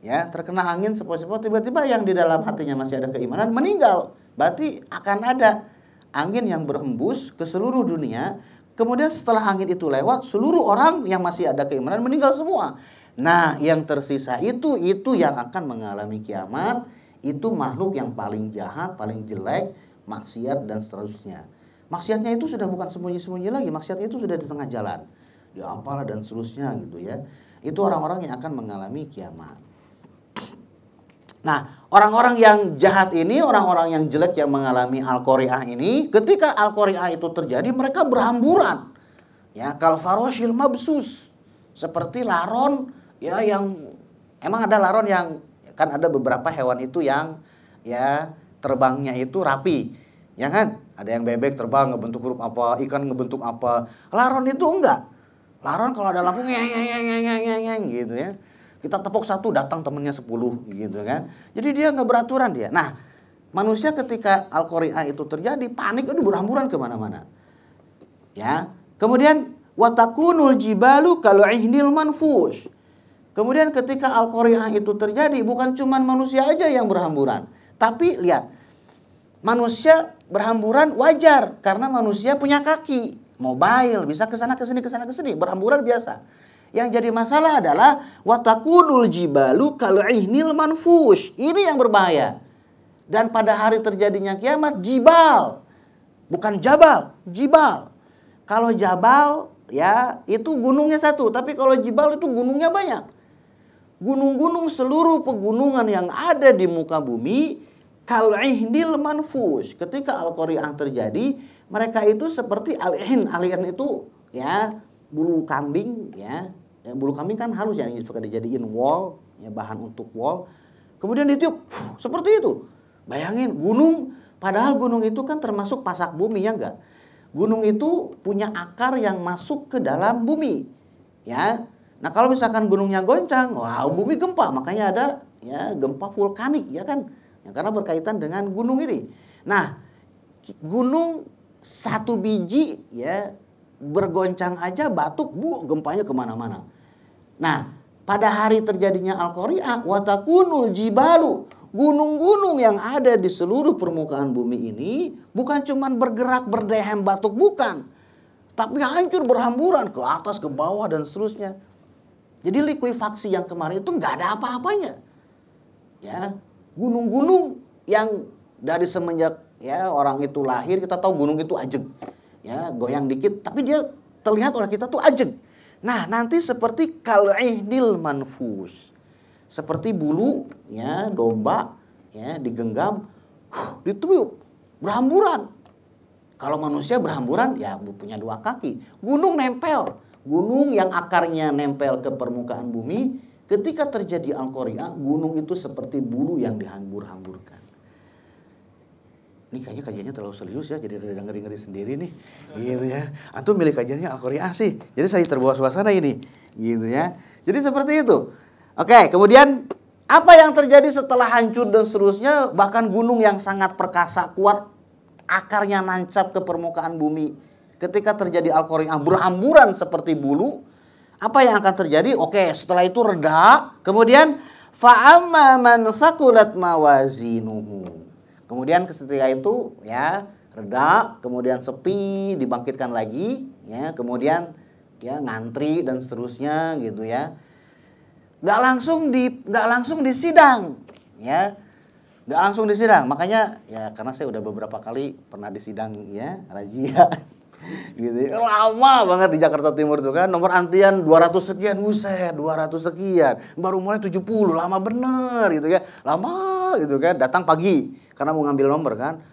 Ya, terkena angin sepoi-sepoi, tiba-tiba yang di dalam hatinya masih ada keimanan meninggal. Berarti akan ada angin yang berhembus ke seluruh dunia. Kemudian setelah angin itu lewat, seluruh orang yang masih ada keimanan meninggal semua. Nah, yang tersisa itu yang akan mengalami kiamat. Itu makhluk yang paling jahat, paling jelek, maksiat dan seterusnya. Maksiatnya itu sudah bukan sembunyi-sembunyi lagi, maksiatnya itu sudah di tengah jalan. Ya apalah dan seterusnya gitu ya. Itu orang-orang yang akan mengalami kiamat. Nah, orang-orang yang jahat ini, orang-orang yang jelek yang mengalami al-qari'ah ini, ketika al-qari'ah itu terjadi, mereka berhamburan. Ya, kal faroshil mabsus. Seperti laron ya, yang emang ada laron yang kan ada beberapa hewan itu yang ya terbangnya itu rapi. Ya kan? Ada yang bebek terbang ngebentuk huruf apa, ikan ngebentuk apa. Laron itu enggak. Laron kalau ada lampu ngeng gitu ya. Kita tepuk satu datang temennya 10 gitu kan. Jadi dia nggak beraturan dia. Nah, manusia ketika al-qari'ah itu terjadi panik, itu berhamburan kemana-mana. Ya. Kemudian watakunul jibalu kal'ihnil manfush. Kemudian ketika al-qari'ah itu terjadi bukan cuma manusia aja yang berhamburan. Tapi lihat, manusia berhamburan wajar karena manusia punya kaki. Mobile bisa kesana kesini berhamburan biasa. Yang jadi masalah adalah watakunul jibalu kal'ihnil manfush. Ini yang berbahaya. Dan pada hari terjadinya kiamat jibal, bukan jabal, jibal. Kalau jabal ya itu gunungnya satu, tapi kalau jibal itu gunungnya banyak. Gunung-gunung seluruh pegunungan yang ada di muka bumi kal'ihnil manfush. Ketika al-qari'ah terjadi, mereka itu seperti al-ihn. Al-ihn itu ya bulu kambing ya. Bulu kambing kan halus ya, suka dijadiin wall, ya bahan untuk wall. Kemudian ditiup, seperti itu. Bayangin gunung, padahal gunung itu kan termasuk pasak bumi ya enggak? Gunung itu punya akar yang masuk ke dalam bumi. Ya. Nah, kalau misalkan gunungnya goncang, wah bumi gempa, makanya ada ya gempa vulkanik ya kan? Ya, karena berkaitan dengan gunung ini. Nah, gunung satu biji ya bergoncang aja batuk, gempanya kemana-mana. Nah, pada hari terjadinya al-qari'ah watakunul jibalu, gunung-gunung yang ada di seluruh permukaan bumi ini bukan cuma bergerak berdehem batuk, bukan, tapi hancur berhamburan ke atas ke bawah dan seterusnya. Jadi likuifaksi yang kemarin itu nggak ada apa-apanya. Ya, gunung-gunung yang dari semenjak ya orang itu lahir kita tahu gunung itu ajeg. Ya, goyang dikit tapi dia terlihat oleh kita tuh ajeg. Nah, nanti seperti kal'ihnil manfush. Seperti bulu ya domba ya digenggam, ditiup, berhamburan. Kalau manusia berhamburan ya punya dua kaki. Gunung nempel, gunung yang akarnya nempel ke permukaan bumi, ketika terjadi al-qari'ah, gunung itu seperti bulu yang dihambur-hamburkan. Ini kayaknya kajiannya terlalu serius ya, jadi rada ngeri-ngeri sendiri nih. Gitu ya. Antum milih kajiannya al-qari'ah sih. Jadi saya terbawa suasana ini. gitu ya. Jadi seperti itu. Oke, kemudian apa yang terjadi setelah hancur dan seterusnya, bahkan gunung yang sangat perkasa kuat, akarnya nancap ke permukaan bumi. Ketika terjadi al-qari'ah berhamburan seperti bulu, apa yang akan terjadi? Oke, setelah itu reda, kemudian fa'amma man thaqulat mawazinuhu. Kemudian ketika itu ya reda, kemudian sepi, dibangkitkan lagi, ya, kemudian ya ngantri dan seterusnya gitu ya. Nggak langsung disidang, ya. Nggak langsung disidang. Makanya ya karena saya udah beberapa kali pernah disidang ya, razia. Gitu ya. Lama banget di Jakarta Timur tuh kan, nomor antrian 200 sekian, buset, 200 sekian. Baru mulai 70, lama bener gitu ya. Lama gitu kan, datang pagi karena mau ngambil nomor kan.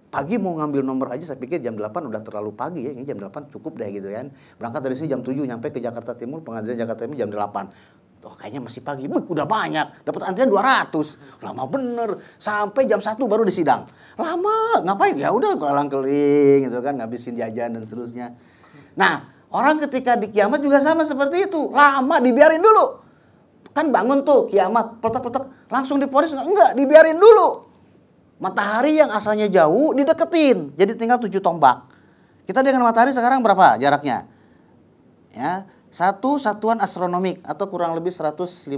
Pagi mau ngambil nomor aja saya pikir jam 8 udah terlalu pagi ya, ini jam 8 cukup deh gitu kan. Berangkat dari sini jam 7 nyampe ke Jakarta Timur, pengadilan Jakarta Timur jam 8. Oh kayaknya masih pagi, udah banyak, dapat antrian 200, lama bener, sampai jam 1 baru disidang, lama, ngapain? Ya udah keliling gitu kan, ngabisin jajan dan seterusnya. Nah orang ketika di kiamat juga sama seperti itu, lama dibiarin dulu, kan bangun tuh kiamat, peletak-peletak, langsung divonis enggak, dibiarin dulu. Matahari yang asalnya jauh dideketin, jadi tinggal 7 tombak. Kita dengan matahari sekarang berapa jaraknya? Ya. Satu satuan astronomik atau kurang lebih 150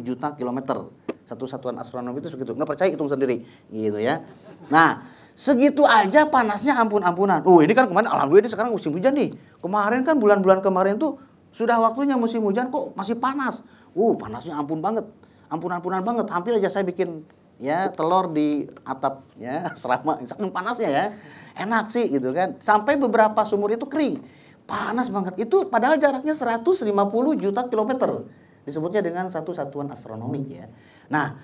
juta kilometer. Satu satuan astronomi itu segitu. Nggak percaya hitung sendiri, gitu ya. Nah, segitu aja panasnya ampun-ampunan. Ini kan kemarin alhamdulillah ini sekarang musim hujan nih. Kemarin kan bulan-bulan kemarin tuh sudah waktunya musim hujan kok masih panas. Panasnya ampun banget. Ampun-ampunan banget. Hampir aja saya bikin ya telur di atap ya asrama, saking panasnya ya. Enak sih gitu kan. Sampai beberapa sumur itu kering. Panas banget. Itu padahal jaraknya 150 juta kilometer. Disebutnya dengan satu satuan astronomik ya. Nah,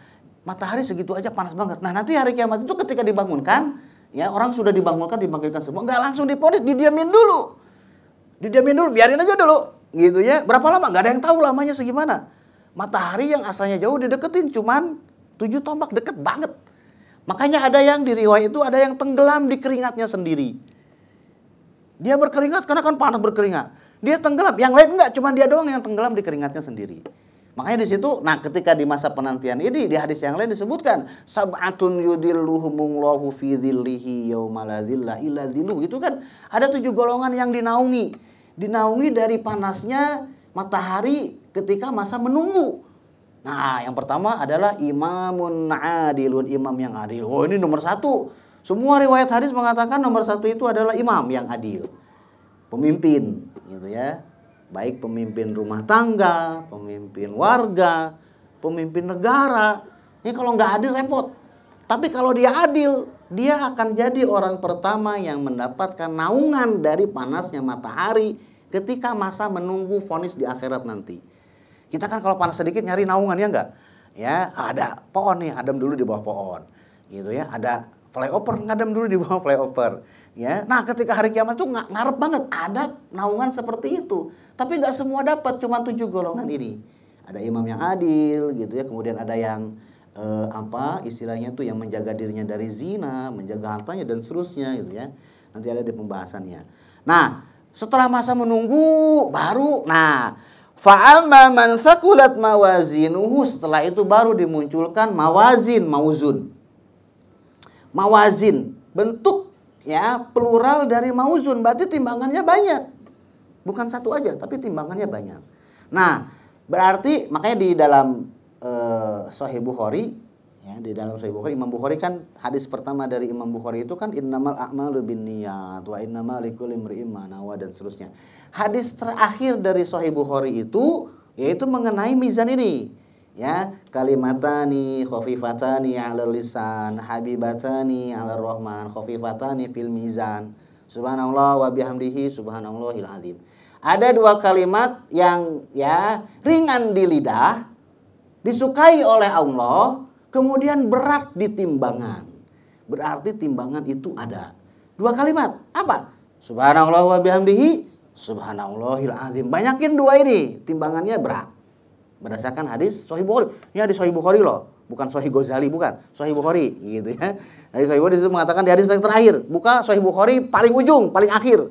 matahari segitu aja panas banget. Nah, nanti hari kiamat itu ketika dibangunkan, ya orang sudah dibangunkan, dibangkitkan semua, nggak langsung diponis, didiamin dulu. Didiamin dulu, biarin aja dulu. Gitu ya. Berapa lama? Nggak ada yang tahu lamanya segimana. Matahari yang asalnya jauh dideketin cuman 7 tombak, deket banget. Makanya ada yang di riwayat itu ada yang tenggelam di keringatnya sendiri. Dia berkeringat karena kan panas berkeringat. Dia tenggelam, yang lain enggak, cuma dia doang yang tenggelam di keringatnya sendiri. Makanya di situ, nah ketika di masa penantian ini di hadis yang lain disebutkan sab'atun yudilluhumullahu fi dhillihi yauma la dhilla illa dhilluh. Itu kan ada 7 golongan yang dinaungi. Dinaungi dari panasnya matahari ketika masa menunggu. Nah, yang pertama adalah imamun adilun, imam yang adil. Ini nomor 1. Semua riwayat hadis mengatakan nomor 1 itu adalah imam yang adil. Pemimpin gitu ya. Baik pemimpin rumah tangga, pemimpin warga, pemimpin negara. Ini kalau nggak adil repot. Tapi kalau dia adil, dia akan jadi orang pertama yang mendapatkan naungan dari panasnya matahari ketika masa menunggu vonis di akhirat nanti. Kita kan kalau panas sedikit nyari naungan ya enggak? Ya, ada pohon nih, adem dulu di bawah pohon. Gitu ya, ada flyover, ngadem dulu di bawah flyover. Ya, nah ketika hari kiamat itu ngarep banget ada naungan seperti itu. Tapi nggak semua dapat, cuma 7 golongan ini. Ada imam yang adil, gitu ya. Kemudian ada yang istilahnya tuh yang menjaga dirinya dari zina, menjaga hartanya dan seterusnya, gitu ya. Nanti ada di pembahasannya. Nah, setelah masa menunggu baru, fa'amma man sakulat mawazinuhu, setelah itu baru dimunculkan mauzun. Mawazin, bentuk ya plural dari mauzun, berarti timbangannya banyak. Bukan satu aja, tapi timbangannya banyak. Nah, berarti makanya di dalam Sahih Bukhari, ya, di dalam Sahih Bukhari, Imam Bukhari kan hadis pertama dari Imam Bukhari itu kan innamal a'malu binniyat wa innamal likulli imri'in ma nawa dan seterusnya. Hadis terakhir dari Sahih Bukhari itu yaitu mengenai mizan ini. Ya, kalimatani khafifatani 'alal lisan, habibatani 'alar rahman, khafifatani fil mizan. Subhanallah wa bihamdihi subhanallahil azim. Ada 2 kalimat yang ya ringan di lidah, disukai oleh Allah, kemudian berat di timbangan. Berarti timbangan itu ada 2 kalimat. Apa? Subhanallah wa bihamdihi subhanallahil azim. Banyakin 2 ini, timbangannya berat. Berdasarkan hadis Sahih Bukhari. Ini hadis Sahih Bukhari loh, bukan Sahih Ghazali, bukan. Sahih Bukhari gitu ya. Hadis Sahih Bukhari itu mengatakan di hadis yang terakhir. Buka Sahih Bukhari paling ujung, paling akhir.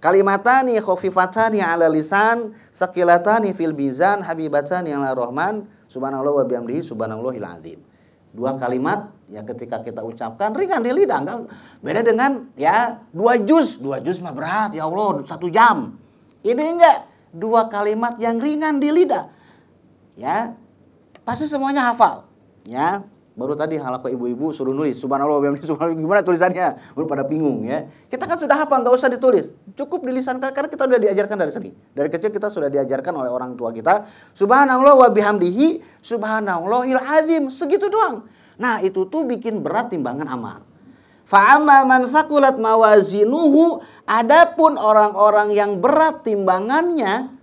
Kalimatani khafifatani 'ala lisan, saqilatani fil mizan, habibatani 'ala rahman, subhanallah wa bihamdihi subhanallahil azim. Dua kalimat ya ketika kita ucapkan ringan di lidah, enggak beda dengan ya 2 juz. 2 juz mah berat, ya Allah 1 jam. Ini enggak, 2 kalimat yang ringan di lidah. Ya. Pasti semuanya hafal. Ya. Baru tadi halaqah ibu-ibu suruh nulis subhanallah wa bihamdihi subhanallah, gimana tulisannya? Baru pada bingung ya. Kita kan sudah hafal, enggak usah ditulis. Cukup di lisan karena kita sudah diajarkan dari sini. Dari kecil kita sudah diajarkan oleh orang tua kita, subhanallah wa bihamdihi subhanallahil azim, segitu doang. Nah, itu tuh bikin berat timbangan amal. Fa'amma man thaqulat mawazinuhu, adapun orang-orang yang berat timbangannya,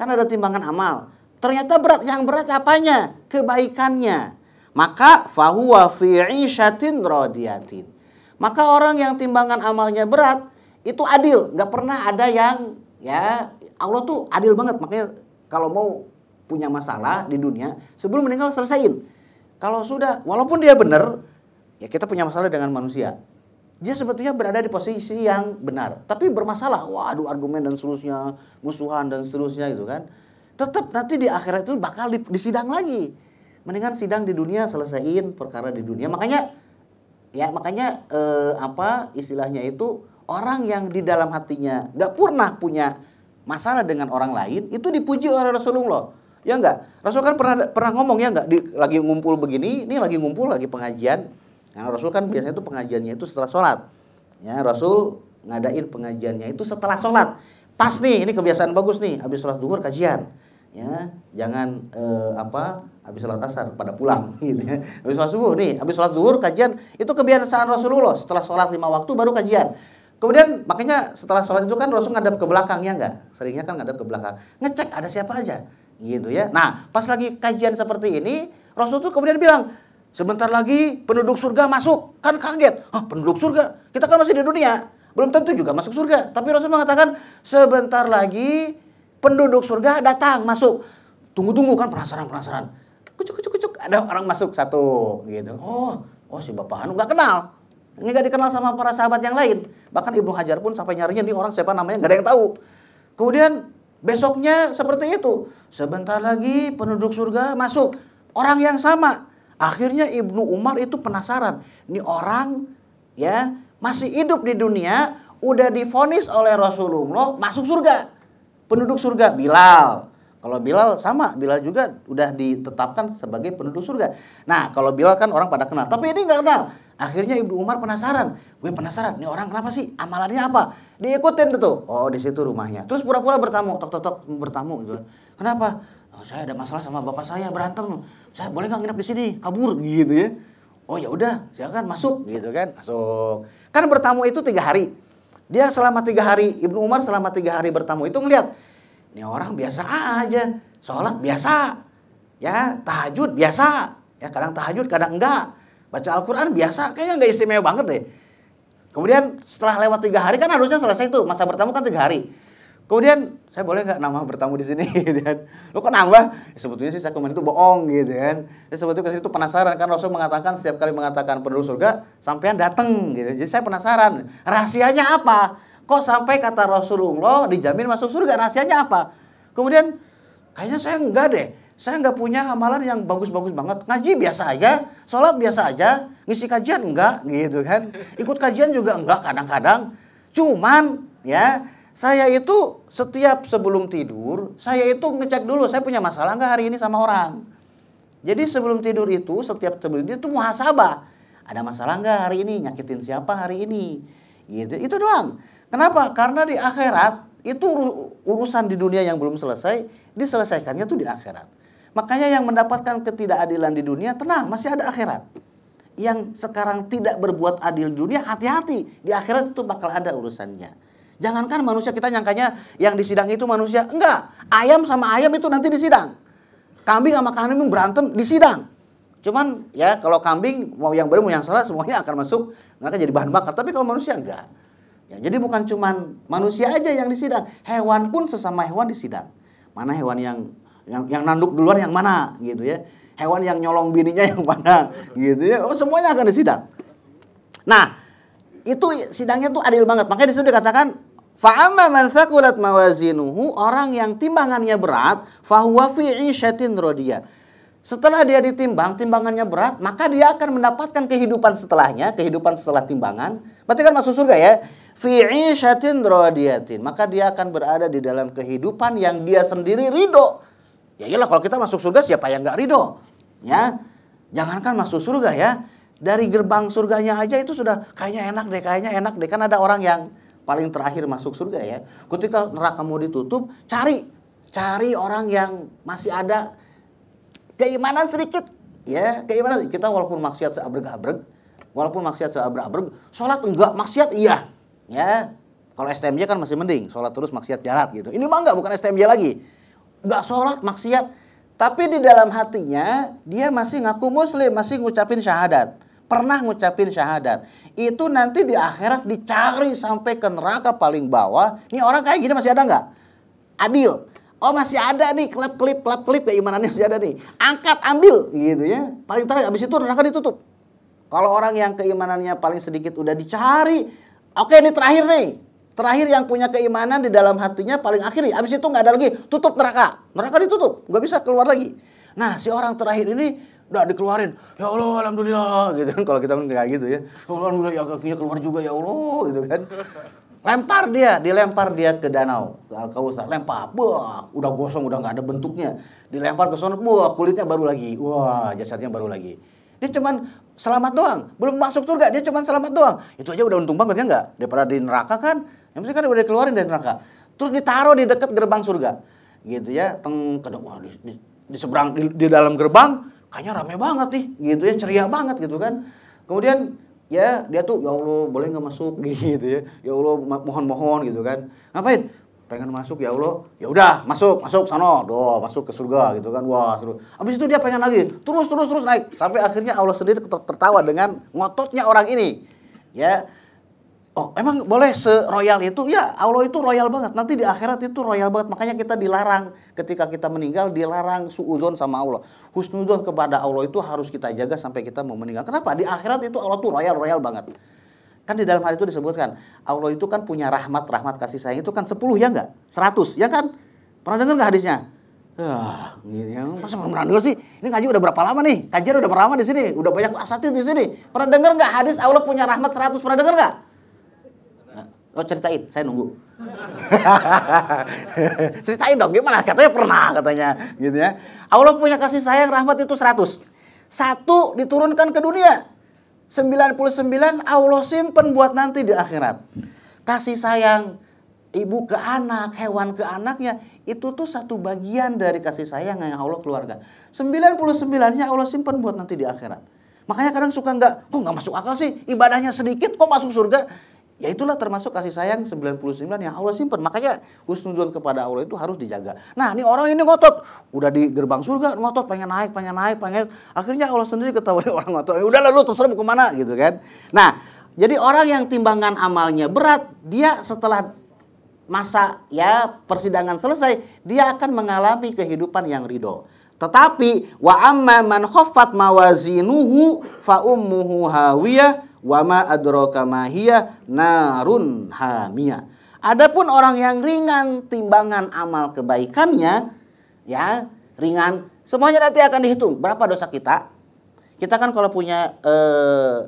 kan ada timbangan amal. Ternyata berat, yang berat apanya? Kebaikannya. Maka fahuwa fi 'ishatin radiyatin. Maka orang yang timbangan amalnya berat itu adil, nggak pernah ada yang ya, Allah tuh adil banget. Makanya kalau mau punya masalah di dunia sebelum meninggal selesaiin. Kalau sudah, walaupun dia benar, ya kita punya masalah dengan manusia. Dia sebetulnya berada di posisi yang benar, tapi bermasalah. Waduh, argumen dan seterusnya, musuhan dan seterusnya gitu kan. Tetap nanti di akhirat itu bakal disidang lagi. Mendingan sidang di dunia, selesaiin perkara di dunia. Makanya istilahnya itu orang yang di dalam hatinya nggak pernah punya masalah dengan orang lain itu dipuji oleh Rasulullah. Ya enggak? Rasul kan pernah ngomong ya enggak, lagi ngumpul begini, ini lagi ngumpul lagi pengajian. Nah, Rasul kan biasanya itu pengajiannya itu setelah sholat. Ya, Rasul ngadain pengajiannya itu setelah sholat. Pas nih, ini kebiasaan bagus nih, habis sholat duhur kajian. Ya, jangan habis sholat asar pada pulang gitu ya. Habis sholat subuh nih, habis sholat duhur kajian, itu kebiasaan Rasulullah. Setelah sholat 5 waktu baru kajian. Kemudian makanya setelah sholat itu kan Rasul ngadap ke belakang, ya enggak? Seringnya kan ngadap ke belakang, ngecek ada siapa aja gitu ya. Nah, pas lagi kajian seperti ini, Rasul tuh kemudian bilang, sebentar lagi penduduk surga masuk. Kan kaget, penduduk surga, kita kan masih di dunia, belum tentu juga masuk surga. Tapi Rasul mengatakan sebentar lagi penduduk surga datang, masuk. Tunggu-tunggu kan penasaran. Kucuk, ada orang masuk satu gitu. Oh si Bapak Anu nggak kenal. Ini nggak dikenal sama para sahabat yang lain. Bahkan Ibnu Hajar pun sampai nyarinya nih orang siapa namanya, nggak ada yang tahu. Kemudian besoknya seperti itu. Sebentar lagi penduduk surga masuk. Orang yang sama. Akhirnya Ibnu Umar itu penasaran. Ini orang ya masih hidup di dunia, udah divonis oleh Rasulullah masuk surga. Penduduk surga Bilal. Kalau Bilal sama, Bilal juga udah ditetapkan sebagai penduduk surga. Nah, kalau Bilal kan orang pada kenal, tapi ini nggak kenal. Akhirnya Ibnu Umar penasaran. Gue penasaran, nih orang kenapa sih? Amalannya apa? Diikutin tuh. Oh, di situ rumahnya. Terus pura-pura bertamu, tok bertamu gitu. Kenapa? Oh, saya ada masalah sama bapak saya, berantem. Saya boleh nggak nginep di sini? Kabur gitu ya. Oh ya udah, silakan masuk gitu kan. Masuk. Kan bertamu itu 3 hari. Dia selama 3 hari, Ibnu Umar selama 3 hari bertamu itu ngeliat, ini orang biasa aja, sholat biasa, ya tahajud biasa, ya kadang tahajud kadang enggak, baca Al-Quran biasa, kayaknya nggak istimewa banget deh. Kemudian setelah lewat 3 hari kan harusnya selesai tuh, masa bertamu kan 3 hari. Kemudian saya boleh nggak nambah bertamu di sini, gitu kan? Lo kok nambah? Ya, sebetulnya sih saya kemarin itu bohong, gitu kan? Saya sebetulnya ke situ penasaran kan Rasul mengatakan setiap kali mengatakan penduduk surga, sampean datang, gitu. Jadi saya penasaran, rahasianya apa? Kok sampai kata Rasulullah dijamin masuk surga? Rahasianya apa? Kemudian kayaknya saya enggak deh. Saya enggak punya amalan yang bagus-bagus banget. Ngaji biasa aja, sholat biasa aja, ngisi kajian enggak, gitu kan? Ikut kajian juga enggak kadang-kadang. Cuman ya saya itu setiap sebelum tidur, saya itu ngecek dulu saya punya masalah enggak hari ini sama orang. Jadi sebelum tidur itu, setiap sebelum tidur itu muhasabah. Ada masalah enggak hari ini? Nyakitin siapa hari ini? Gitu. Itu doang. Kenapa? Karena di akhirat itu urusan di dunia yang belum selesai, diselesaikannya tuh di akhirat. Makanya yang mendapatkan ketidakadilan di dunia, tenang, masih ada akhirat. Yang sekarang tidak berbuat adil di dunia, hati-hati. Di akhirat itu bakal ada urusannya. Jangankan manusia, kita nyangkanya yang disidang itu manusia. Enggak, ayam sama ayam itu nanti disidang. Kambing sama kambing berantem disidang. Cuman ya kalau kambing mau yang benar mau yang salah semuanya akan masuk, mereka jadi bahan bakar. Tapi kalau manusia enggak. Ya, jadi bukan cuman manusia aja yang disidang, hewan pun sesama hewan disidang. Mana hewan yang nanduk duluan yang mana gitu ya. Hewan yang nyolong bininya yang mana gitu ya. Oh, semuanya akan disidang. Nah, itu sidangnya tuh adil banget. Makanya di situ dikatakan Fa amma man thaqulat mawazinuhu, orang yang timbangannya berat, fa huwa fi 'ishatin radiyah. Setelah dia ditimbang, timbangannya berat, maka dia akan mendapatkan kehidupan setelahnya, kehidupan setelah timbangan. Berarti kan masuk surga ya. Fi 'ishatin radiyatin, maka dia akan berada di dalam kehidupan yang dia sendiri ridho. Ya iyalah, kalau kita masuk surga siapa yang nggak ridho? Ya, jangankan masuk surga ya, dari gerbang surganya aja itu sudah kayaknya enak deh. Kan ada orang yang paling terakhir masuk surga ya. Ketika neraka mau ditutup, cari orang yang masih ada keimanan sedikit. Ya, keimanan. Kita walaupun maksiat seabrek-abrek, sholat enggak, maksiat iya. Ya, kalau STMJ kan masih mending, sholat terus maksiat jarat gitu. Ini mah enggak, bukan STMJ lagi. Enggak sholat, maksiat. Tapi di dalam hatinya, dia masih ngaku muslim, masih ngucapin syahadat. Pernah ngucapin syahadat. Itu nanti di akhirat dicari sampai ke neraka paling bawah. Ini orang kayak gini masih ada nggak? Adil. Oh masih ada nih, klip keimanannya masih ada nih. Angkat, ambil gitu ya. Paling terakhir, habis itu neraka ditutup. Kalau orang yang keimanannya paling sedikit udah dicari. Oke, ini terakhir nih. Terakhir yang punya keimanan di dalam hatinya paling akhir nih. Habis itu nggak ada lagi, tutup neraka. Neraka ditutup, nggak bisa keluar lagi. Nah si orang terakhir ini udah dikeluarin, ya Allah alhamdulillah gitu kan. Kalau kita kayak gitu ya, alhamdulillah ya kakinya keluar juga ya Allah gitu kan. Dilempar dia ke danau, ke Al-Kautsar, lempar, wah udah gosong, udah nggak ada bentuknya, dilempar ke sana, wah kulitnya baru lagi, wah jasadnya baru lagi. Dia cuman selamat doang, belum masuk surga, dia cuman selamat doang. Itu aja udah untung banget ya nggak? Daripada di neraka kan, yang penting kan udah dikeluarin dari neraka, terus ditaruh di dekat gerbang surga, gitu ya, wah di seberang di dalam gerbang. Kayaknya rame banget nih, gitu ya, ceria banget gitu kan. Kemudian ya dia tuh, ya Allah boleh nggak masuk gitu ya Allah mohon gitu kan. Ngapain? Pengen masuk ya Allah. Ya udah masuk sana, doh masuk ke surga gitu kan. Wah seru. Abis itu dia pengen lagi, terus naik sampai akhirnya Allah sendiri tertawa dengan ngototnya orang ini. Ya. Oh, emang boleh se-royal itu? Ya, Allah itu royal banget. Nanti di akhirat itu royal banget. Makanya kita dilarang ketika kita meninggal, dilarang suudzon sama Allah. Husnudzon kepada Allah itu harus kita jaga sampai kita mau meninggal. Kenapa? Di akhirat itu Allah tuh royal banget. Kan di dalam hal itu disebutkan, Allah itu kan punya rahmat kasih sayang itu kan 10 ya enggak? 100, ya kan? Pernah dengar enggak hadisnya? Gini ya. Masa pernah dengar sih? Ini ngaji udah berapa lama nih? Kajian udah berapa lama di sini? Udah banyak asatidz di sini. Pernah dengar enggak hadis Allah punya rahmat 100? Pernah dengar enggak? Oh ceritain, saya nunggu. Ceritain dong, gimana? Katanya pernah, katanya. Gitu ya. Allah punya kasih sayang rahmat itu 100. 1 diturunkan ke dunia. 99 Allah simpen buat nanti di akhirat. Kasih sayang ibu ke anak, hewan ke anaknya, itu tuh satu bagian dari kasih sayang yang Allah keluarkan. 99-nya Allah simpen buat nanti di akhirat. Makanya kadang suka kok nggak masuk akal sih, ibadahnya sedikit kok masuk surga. Ya itulah termasuk kasih sayang 99 yang Allah simpan. Makanya husnudzon kepada Allah itu harus dijaga. Nah ini orang ini ngotot, udah di gerbang surga ngotot, pengen naik. Akhirnya Allah sendiri ketahuan orang ngotot. Udah lalu terserah mau kemana gitu kan. Nah jadi orang yang timbangan amalnya berat, dia setelah masa ya persidangan selesai, dia akan mengalami kehidupan yang ridho. Tetapi wa amma man khaffat mawazinuhu fa ummuhu hawiyah wa ma adraka ma hiya narun hamiyah. Adapun orang yang ringan timbangan amal kebaikannya, ya, ringan, semuanya nanti akan dihitung. Berapa dosa kita? Kita kan kalau punya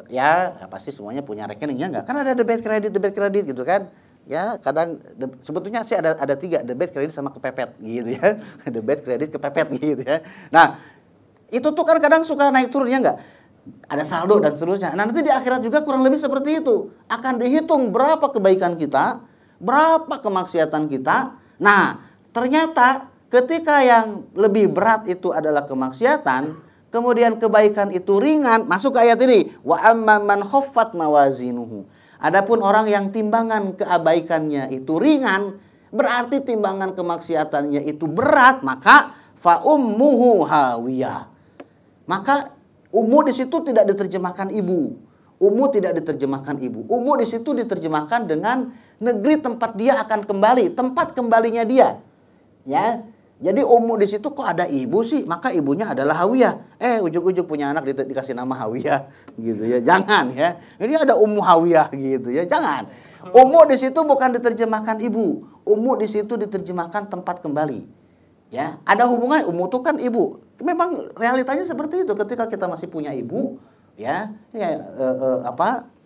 ya pasti semuanya punya rekeningnya enggak? Kan ada debit kredit gitu kan. Ya, kadang sebetulnya sih ada 3, debit kredit sama kepepet gitu ya. Debit kredit kepepet gitu ya. Nah, itu tuh kan kadang suka naik turun ya enggak? Ada saldo dan seterusnya. Nah nanti di akhirat juga kurang lebih seperti itu. Akan dihitung berapa kebaikan kita, berapa kemaksiatan kita. Nah ternyata ketika yang lebih berat itu adalah kemaksiatan, kemudian kebaikan itu ringan, masuk ke ayat ini. Wa amma man khaffat mawazinuhu. Adapun orang yang timbangan keabaikannya itu ringan, berarti timbangan kemaksiatannya itu berat, maka fa ummuhu hawiyah. Maka ummu di situ tidak diterjemahkan ibu. Ummu tidak diterjemahkan ibu. Ummu di situ diterjemahkan dengan negeri tempat dia akan kembali, tempat kembalinya dia. Ya. Jadi ummu di situ kok ada ibu sih, maka ibunya adalah Hawiyah. Ujuk-ujuk punya anak dikasih nama Hawiyah gitu ya. Jangan ya. Ini ada ummu Hawiyah gitu ya. Jangan. Ummu di situ bukan diterjemahkan ibu. Ummu di situ diterjemahkan tempat kembali. Ya, ada hubungan ummu itu kan ibu. Memang realitanya seperti itu ketika kita masih punya ibu, ya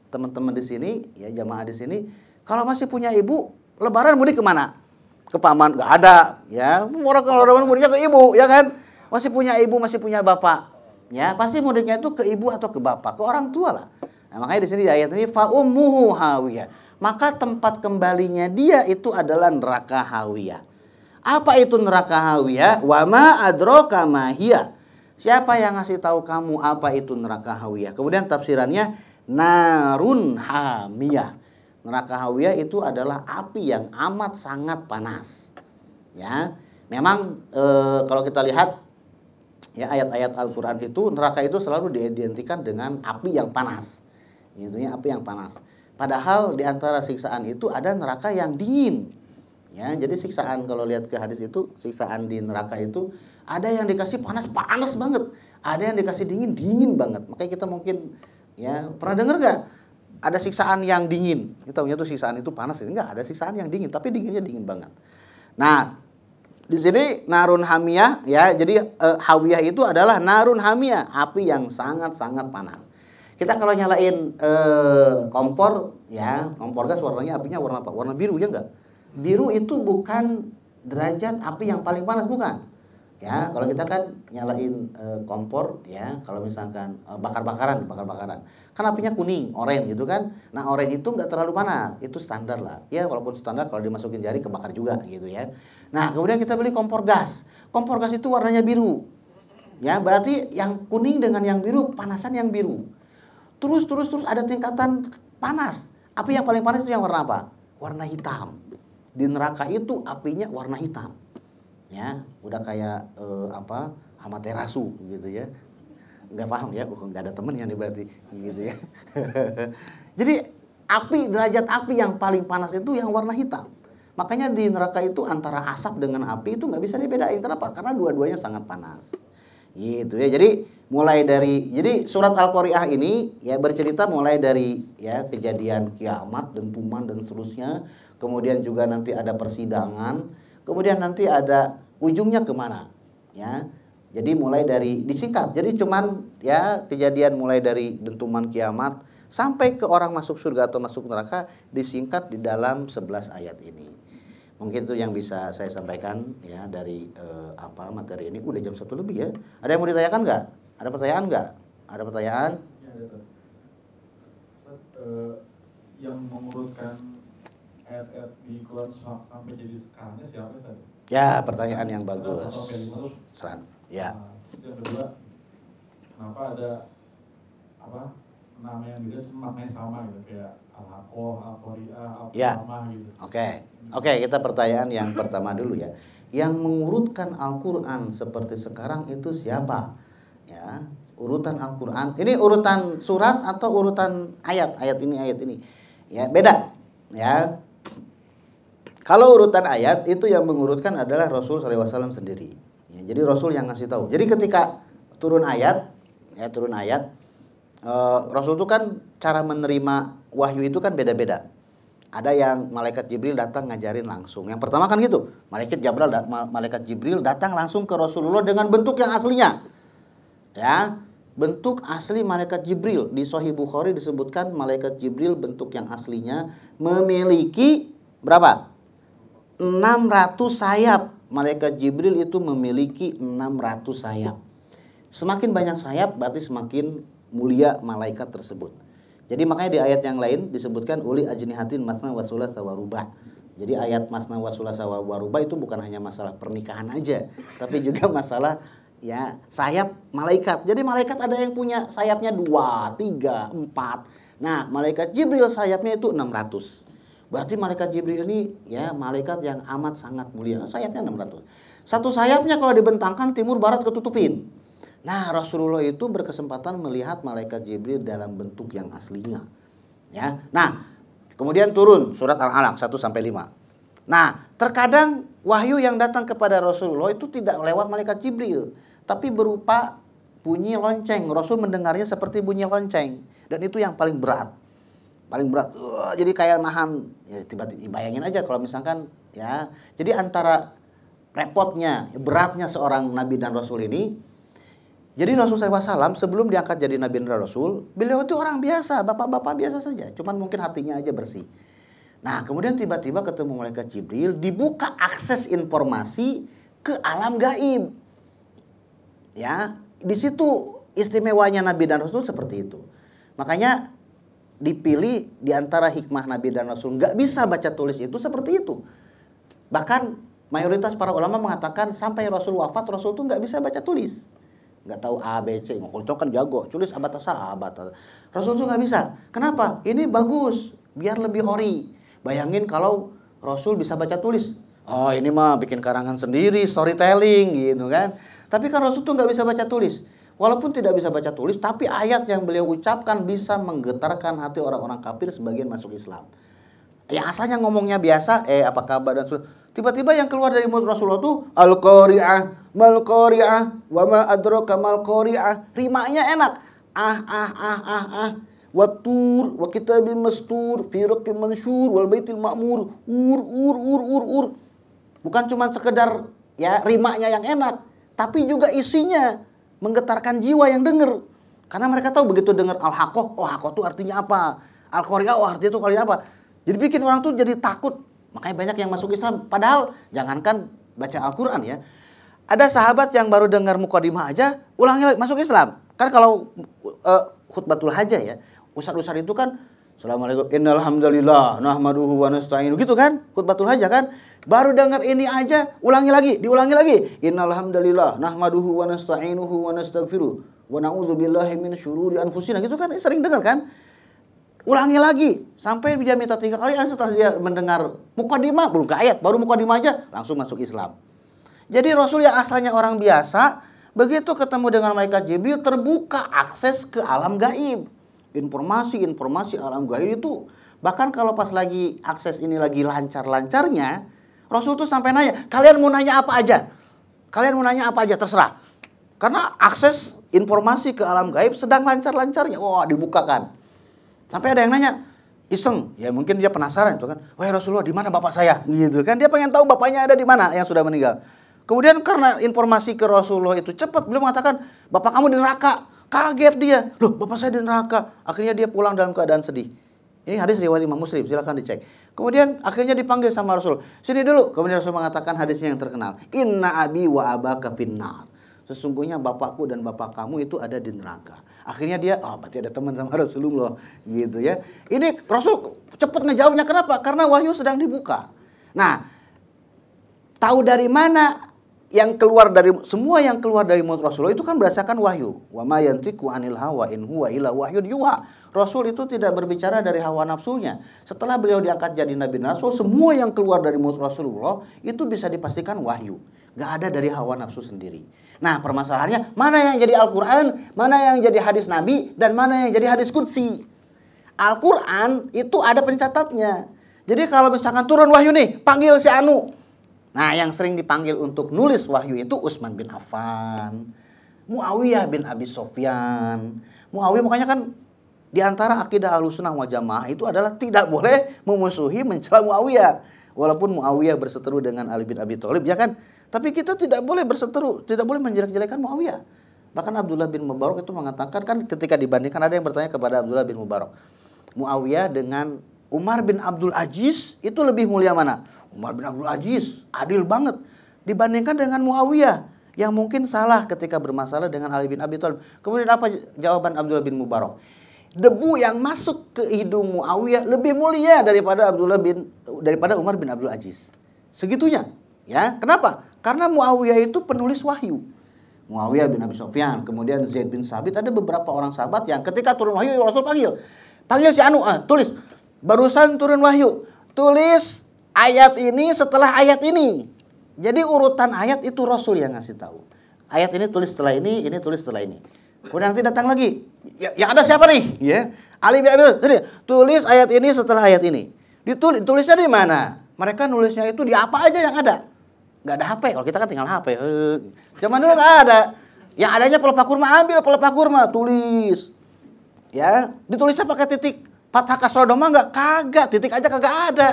teman-teman di sini, ya jamaah di sini, kalau masih punya ibu, lebaran mudik kemana? Ke paman, nggak ada, ya. Orang kalau lebaran mudiknya ke ibu, ya kan? Masih punya ibu, masih punya bapak, ya pasti mudiknya itu ke ibu atau ke bapak, ke orang tua lah. Nah, makanya di sini di ayat ini fa ummuhu hawiyah. Maka tempat kembalinya dia itu adalah neraka hawiyah. Apa itu neraka hawiyah? Wa ma adraka ma hiya. Siapa yang ngasih tahu kamu apa itu neraka hawiyah? Kemudian tafsirannya narun hamiyah. Neraka hawiyah itu adalah api yang amat sangat panas. Ya, memang kalau kita lihat ya ayat-ayat Al-Qur'an itu neraka itu selalu diidentikan dengan api yang panas. Intinya api yang panas. Padahal di antara siksaan itu ada neraka yang dingin. Ya, jadi siksaan kalau lihat ke hadis itu, siksaan di neraka itu ada yang dikasih panas banget, ada yang dikasih dingin banget. Makanya kita mungkin ya pernah dengar nggak ada siksaan yang dingin? Kita punya tuh siksaan itu panas, enggak ada siksaan yang dingin, tapi dinginnya dingin banget. Nah, di sini narun hamiyah ya, jadi hawiyah itu adalah narun hamiyah, api yang sangat-sangat panas. Kita kalau nyalain kompor ya, kompor gas warnanya apinya warna apa? Warna biru ya enggak? Biru itu bukan derajat api yang paling panas, bukan. Ya, kalau kita kan nyalain kompor ya, kalau misalkan bakar-bakaran, kan apinya kuning, oranye gitu kan. Nah, oranye itu nggak terlalu panas, itu standar lah. Ya, walaupun standar kalau dimasukin jari kebakar juga gitu ya. Nah, kemudian kita beli kompor gas. Kompor gas itu warnanya biru. Ya, berarti yang kuning dengan yang biru, panasan yang biru. Terus ada tingkatan panas. Api yang paling panas itu yang warna apa? Warna hitam. Di neraka itu apinya warna hitam. Ya, udah kayak Amaterasu gitu ya. Nggak paham ya, nggak ada temen yang berarti gitu ya. Jadi derajat api yang paling panas itu yang warna hitam. Makanya di neraka itu antara asap dengan api itu nggak bisa dibedain. Kenapa? Karena dua-duanya sangat panas. Gitu ya. Jadi surat Al-Qari'ah ini ya bercerita mulai dari ya kejadian kiamat, dentuman dan seterusnya. Kemudian juga nanti ada persidangan, kemudian nanti ada ujungnya kemana, ya. Jadi mulai dari disingkat, jadi cuman ya kejadian mulai dari dentuman kiamat sampai ke orang masuk surga atau masuk neraka disingkat di dalam 11 ayat ini. Mungkin itu yang bisa saya sampaikan ya dari materi ini. Udah jam 1 lebih ya. Ada yang mau ditanyakan nggak? Ada pertanyaan nggak? Ada pertanyaan? Ya, ada. Yang mengurutkan ayat-ayat di Quran sampai jadi sekarangnya siapa saja? Ya, pertanyaan yang bagus. Serat. Ya. Nah, yang kedua, kenapa ada nama yang beda cuma maknanya sama gitu, kayak Al-Haqqah, Al-Qari'ah, Al-Qamah gitu. Oke, kita pertanyaan yang pertama dulu ya. Yang mengurutkan Al-Qur'an seperti sekarang itu siapa? Ya, urutan Al-Qur'an. Ini urutan surat atau urutan ayat? Ayat ini. Ya, beda. Ya. Kalau urutan ayat itu yang mengurutkan adalah Rasul SAW sendiri. Ya, jadi Rasul yang ngasih tahu. Jadi ketika turun ayat, Rasul itu kan cara menerima wahyu itu kan beda-beda. Ada yang malaikat Jibril datang ngajarin langsung. Yang pertama kan gitu, malaikat Jibril datang langsung ke Rasulullah dengan bentuk yang aslinya. Ya, bentuk asli malaikat Jibril di Sahih Bukhari disebutkan malaikat Jibril bentuk yang aslinya memiliki berapa? 600 sayap. Malaikat Jibril itu memiliki 600 sayap. Semakin banyak sayap berarti semakin mulia malaikat tersebut. Jadi makanya di ayat yang lain disebutkan uli ajnihatin masna wa thulatsa wa ruba'. Jadi ayat masna wa thulatsa wa ruba' itu bukan hanya masalah pernikahan aja, tapi juga masalah ya sayap malaikat. Jadi malaikat ada yang punya sayapnya 2, 3, 4. Nah, malaikat Jibril sayapnya itu 600. Berarti malaikat Jibril ini ya malaikat yang amat sangat mulia. Sayapnya 600. Satu sayapnya kalau dibentangkan timur barat ketutupin. Nah, Rasulullah itu berkesempatan melihat malaikat Jibril dalam bentuk yang aslinya. Ya. Nah, kemudian turun surat Al-Alaq 1-5. Nah, terkadang wahyu yang datang kepada Rasulullah itu tidak lewat malaikat Jibril, tapi berupa bunyi lonceng. Rasul mendengarnya seperti bunyi lonceng, dan itu yang paling berat. Paling berat. Jadi kayak nahan, ya tiba-tiba bayangin aja kalau misalkan ya. Jadi antara repotnya, beratnya seorang nabi dan rasul ini. Jadi Rasul SAW sebelum diangkat jadi nabi dan rasul, beliau itu orang biasa, bapak-bapak biasa saja, cuman mungkin hatinya aja bersih. Nah, kemudian tiba-tiba ketemu malaikat Jibril, dibuka akses informasi ke alam gaib. Ya, di situ istimewanya nabi dan rasul seperti itu. Makanya dipilih di antara hikmah nabi dan rasul nggak bisa baca tulis itu seperti itu. Bahkan mayoritas para ulama mengatakan sampai Rasul wafat, Rasul itu nggak bisa baca tulis. Nggak tahu A, B, C. Ngokocok kan jago, tulis abatasa. Rasul itu nggak bisa. Kenapa? Ini bagus, biar lebih ori. Bayangin kalau Rasul bisa baca tulis. Oh, ini mah bikin karangan sendiri, storytelling gitu kan. Tapi kan Rasul tuh nggak bisa baca tulis. Walaupun tidak bisa baca tulis, tapi ayat yang beliau ucapkan bisa menggetarkan hati orang-orang kafir sebagian masuk Islam. Yang asalnya ngomongnya biasa, apa kabar dan sebagainya. Tiba-tiba yang keluar dari mulut Rasulullah tuh Al-Qari'ah, Mal-Qari'ah, wa ma adraka mal-Qari'ah. Rimanya enak. Wat-tur, wa kitabim mastur, fi raqqim mansyur, wal baitil ma'mur. Ur. Bukan cuma sekedar ya rimanya yang enak, tapi juga isinya menggetarkan jiwa yang dengar. Karena mereka tahu begitu dengar Al-Haqqah, oh Haqqah itu artinya apa? Al-Qari'ah, oh artinya itu kalian apa? Jadi bikin orang tuh jadi takut. Makanya banyak yang masuk Islam. Padahal jangankan baca Al-Quran ya. Ada sahabat yang baru dengar mukadimah aja, ulangi lagi masuk Islam. Kan kalau khutbatul hajah ya, ustaz-ustaz itu kan Assalamualaikum innal hamdalillah nahmaduhu wa nasta'inu gitu kan, khutbatul hajah kan. Baru dengar ini aja, ulangi lagi, diulangi lagi. Innal hamdalillah nahmaduhu wa nasta'inuhu wa nastaghfiruh wa na'udzubillahi min syururi anfusina gitu kan, sering dengar kan. Ulangi lagi sampai dia minta 3 kali. Setelah dia mendengar mukadimah, belum ke ayat, baru mukadimah aja langsung masuk Islam. Jadi Rasul yang asalnya orang biasa, begitu ketemu dengan malaikat Jibril terbuka akses ke alam gaib. Informasi alam gaib itu bahkan kalau pas lagi akses ini lagi lancar-lancarnya, Rasul tuh sampai nanya, kalian mau nanya apa aja? Kalian mau nanya apa aja terserah. Karena akses informasi ke alam gaib sedang lancar-lancarnya. Wah, dibukakan. Sampai ada yang nanya, iseng, ya mungkin dia penasaran itu kan. Wahai Rasulullah, di mana bapak saya? Gitu kan, dia pengen tahu bapaknya ada di mana yang sudah meninggal. Kemudian karena informasi ke Rasulullah itu cepat, beliau mengatakan, bapak kamu di neraka. Kaget dia, loh bapak saya di neraka. Akhirnya dia pulang dalam keadaan sedih. Ini hadis riwayat Imam Muslim, silakan dicek. Kemudian akhirnya dipanggil sama Rasul. Sini dulu. Kemudian Rasul mengatakan hadisnya yang terkenal. Inna abi wa abaka finnar. Sesungguhnya bapakku dan bapak kamu itu ada di neraka. Akhirnya dia, berarti ada teman sama Rasulullah gitu ya. Ini Rasul cepat ngejawabnya, kenapa? Karena wahyu sedang dibuka. Nah, tahu dari mana yang keluar dari semua yang keluar dari mulut Rasulullah itu kan berdasarkan wahyu. Wa ma yantiqu 'anil hawa in huwa illa wahyun yuha. Rasul itu tidak berbicara dari hawa nafsunya. Setelah beliau diangkat jadi nabi dan rasul, semua yang keluar dari mulut Rasulullah itu bisa dipastikan wahyu. Gak ada dari hawa nafsu sendiri. Nah, permasalahannya mana yang jadi Al-Quran, mana yang jadi hadis Nabi, dan mana yang jadi hadis Qudsi. Al-Quran itu ada pencatatnya. Jadi kalau misalkan turun wahyu nih, panggil si Anu. Nah, yang sering dipanggil untuk nulis wahyu itu Utsman bin Affan, Muawiyah bin Abi Sofyan. Muawiyah makanya kan di antara akidah Ahlussunnah wal Jamaah itu adalah tidak boleh memusuhi, mencela Muawiyah. Walaupun Muawiyah berseteru dengan Ali bin Abi Thalib, ya kan? Tapi kita tidak boleh berseteru, tidak boleh menjelek-jelekan Muawiyah. Bahkan Abdullah bin Mubarak itu mengatakan, kan ketika dibandingkan ada yang bertanya kepada Abdullah bin Mubarak, Muawiyah dengan Umar bin Abdul Aziz itu lebih mulia mana? Umar bin Abdul Aziz adil banget dibandingkan dengan Muawiyah yang mungkin salah ketika bermasalah dengan Ali bin Abi Thalib. Kemudian apa jawaban Abdullah bin Mubarak? Debu yang masuk ke hidung Muawiyah lebih mulia daripada Umar bin Abdul Aziz. Segitunya, ya. Kenapa? Karena Muawiyah itu penulis wahyu. Muawiyah bin Abi Sofyan, kemudian Zaid bin Sabit, ada beberapa orang sahabat yang ketika turun wahyu Rasul panggil si Anu, tulis. Barusan turun wahyu, tulis ayat ini setelah ayat ini. Jadi urutan ayat itu Rasul yang ngasih tahu. Ayat ini tulis setelah ini tulis setelah ini. Kemudian nanti datang lagi, yang ada siapa nih? Ya, Ali bin Abi Thalib. Tulis ayat ini setelah ayat ini. Tulisnya di mana? Mereka nulisnya itu di apa aja yang ada. nggak ada HP. Kalau kita kan tinggal HP. Zaman dulu nggak ada. Yang adanya pelepah kurma, ambil pelepah kurma, tulis. Ya, ditulisnya pakai titik. Fathah kasroh doma nggak? Kagak, titik aja kagak ada.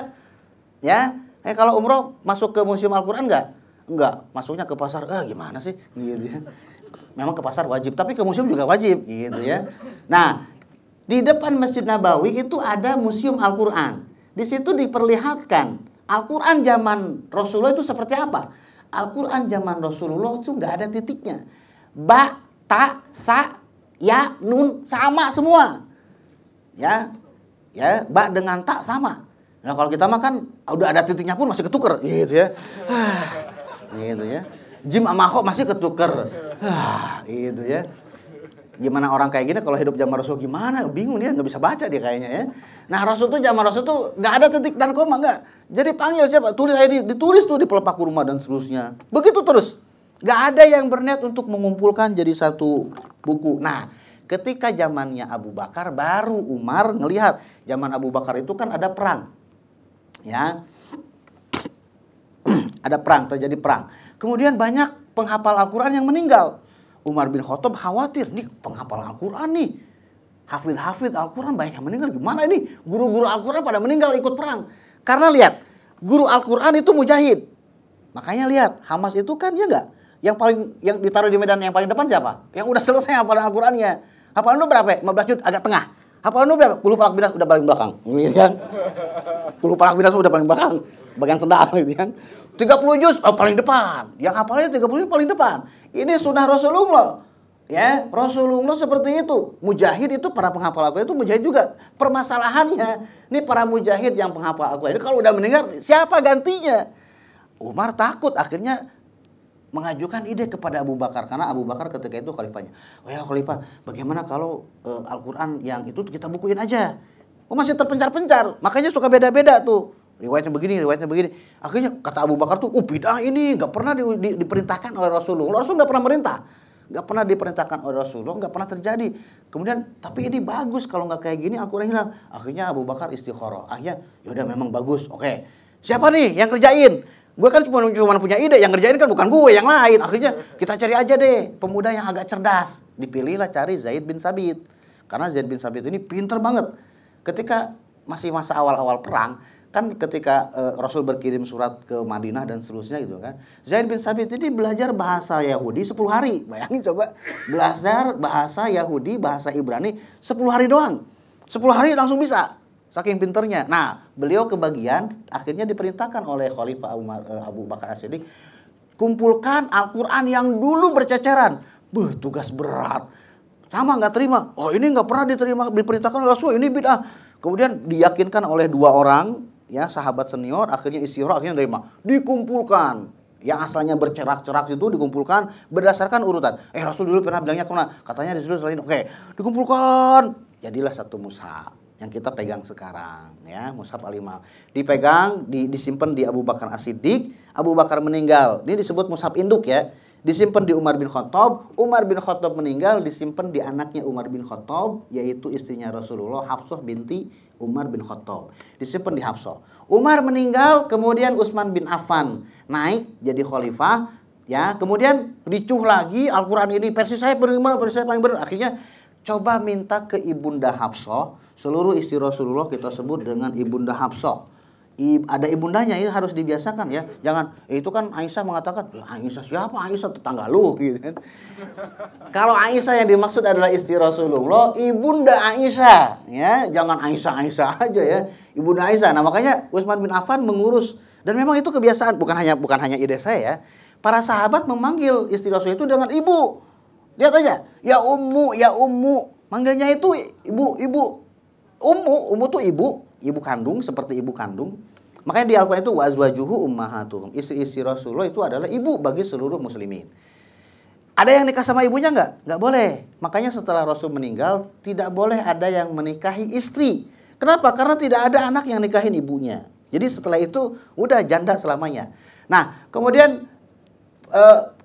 Ya, kalau umroh masuk ke museum Al-Quran nggak? Enggak, masuknya ke pasar. Gimana sih? Gitu ya. Memang ke pasar wajib, tapi ke museum juga wajib, gitu ya. Nah, di depan Masjid Nabawi itu ada museum Al-Quran. Di situ diperlihatkan Al-Quran zaman Rasulullah itu seperti apa. Al-Quran zaman Rasulullah itu nggak ada titiknya. Ba, ta, sa, ya, nun sama semua. Ya, ba dengan ta sama. Nah kalau kita mah kan udah ada titiknya pun masih ketuker, gitu ya. Gitu ya. Jim sama kho masih ketuker. Gitu ya. Gimana orang kayak gini kalau hidup zaman Rasul gimana? Bingung dia, nggak bisa baca dia kayaknya ya. Nah Rasul tuh zaman Rasul tuh nggak ada titik dan koma nggak. Jadi panggil siapa? Tulis aja ditulis tuh di pelepah kurma dan seterusnya. Begitu terus. Nggak ada yang berniat untuk mengumpulkan jadi satu buku. Nah ketika zamannya Abu Bakar baru Umar ngelihat zaman Abu Bakar itu kan ada perang. Ya. Ada perang, terjadi perang. Kemudian banyak penghafal Al-Quran yang meninggal. Umar bin Khattab khawatir, nih penghafal Al-Quran nih. Hafid Al-Quran banyak yang meninggal. Gimana ini? Guru-guru Al-Quran pada meninggal ikut perang. Karena lihat, guru Al-Quran itu mujahid. Makanya lihat, Hamas itu kan ya enggak? Yang ditaruh di medan yang paling depan siapa? Yang udah selesai hafalan Al-Qurannya. Hafalan lu berapa? 15 juz agak tengah. Hafalan lu berapa? Qul falaq binas udah paling belakang. Gitu kan? Qul falaq binas udah paling belakang. Bagian sendal gitu kan. 30 juz paling depan. Yang hafalnya 30 juz paling depan. Ini sunnah Rasulullah. Ya, Rasulullah seperti itu. Mujahid itu para penghafal Al-Quran itu mujahid juga. Permasalahannya, ini para mujahid yang penghafal Al-Quran ini kalau udah meninggal siapa gantinya? Umar takut akhirnya mengajukan ide kepada Abu Bakar karena Abu Bakar ketika itu khalifahnya. Oh ya khalifah, bagaimana kalau Al-Quran yang itu kita bukuin aja? Masih terpencar-pencar, makanya suka beda-beda tuh. Riwayatnya begini. Akhirnya kata Abu Bakar tuh, bid'ah ini nggak pernah diperintahkan oleh Rasulullah. Rasul nggak pernah merintah, nggak pernah diperintahkan oleh Rasulullah, nggak pernah terjadi. Kemudian, tapi ini bagus kalau nggak kayak gini Al-Quran hilang. Akhirnya Abu Bakar istikharah. Akhirnya, yaudah memang bagus. Oke, siapa nih yang kerjain? Gue kan cuma punya ide, yang ngerjain kan bukan gue, yang lain. Akhirnya kita cari aja deh pemuda yang agak cerdas. Dipilihlah cari Zaid bin Sabit. Karena Zaid bin Sabit ini pinter banget. Ketika masih masa awal-awal perang, kan ketika Rasul berkirim surat ke Madinah dan seterusnya gitu kan. Zaid bin Sabit ini belajar bahasa Yahudi 10 hari. Bayangin coba, belajar bahasa Yahudi, bahasa Ibrani 10 hari doang. 10 hari langsung bisa. Saking pinternya. Nah, beliau kebagian akhirnya diperintahkan oleh Khalifah Abu Bakar As-Siddiq, kumpulkan Al-Quran yang dulu berceceran. Tugas berat. Sama nggak terima. Oh ini nggak pernah diperintahkan oleh Rasul, ini bid'ah. Kemudian diyakinkan oleh 2 orang, ya sahabat senior, akhirnya istirah, akhirnya nerima. Dikumpulkan. Yang asalnya bercerak-cerak itu dikumpulkan berdasarkan urutan. Rasul dulu pernah bilangnya kemana? Katanya di situ selain. Oke, dikumpulkan. Jadilah satu mushaf yang kita pegang sekarang, ya, mushaf Al-Imam. Dipegang, disimpan di Abu Bakar As-Siddiq. Abu Bakar meninggal. Ini disebut mushaf induk ya. Disimpan di Umar bin Khattab. Umar bin Khattab meninggal, disimpan di anaknya Umar bin Khattab, yaitu istrinya Rasulullah, Hafsah binti Umar bin Khattab. Disimpan di Hafsah. Umar meninggal, kemudian Utsman bin Affan naik jadi khalifah, ya. Kemudian ricuh lagi Al-Quran ini versi saya benar, versi saya paling benar. Akhirnya coba minta ke Ibunda Hafsah. Seluruh istri Rasulullah kita sebut dengan Ibunda Hafsah. Ada ibundanya, ini harus dibiasakan ya. Jangan, itu kan Aisyah mengatakan, Aisyah siapa? Aisyah tetangga lu gitu kan. Kalau Aisyah yang dimaksud adalah istri Rasulullah, Ibunda Aisyah, ya. Jangan Aisyah aja ya. Ibunda Aisyah. Nah, makanya Utsman bin Affan mengurus, dan memang itu kebiasaan, bukan hanya ide saya ya. Para sahabat memanggil istri Rasul itu dengan ibu. Lihat aja, ya ummu, manggilnya itu ibu. Ummu tuh ibu kandung, seperti ibu kandung. Makanya di Al-Quran itu wa azwajuhu ummahatuhum. Istri-istri Rasulullah itu adalah ibu bagi seluruh muslimin. Ada yang nikah sama ibunya nggak boleh. Makanya setelah Rasul meninggal tidak boleh ada yang menikahi istri. Kenapa? Karena tidak ada anak yang nikahin ibunya. Jadi setelah itu udah janda selamanya. Nah, kemudian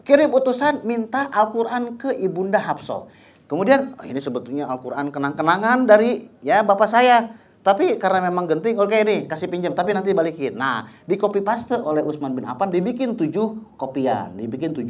kirim utusan minta Al-Quran ke Ibunda Hafsah. Kemudian ini sebetulnya Al-Quran kenang-kenangan dari ya bapak saya. Tapi karena memang genting, oke nih kasih pinjam, tapi nanti balikin. Nah, di copy paste oleh Utsman bin Affan, dibikin 7 kopian, dibikin 7,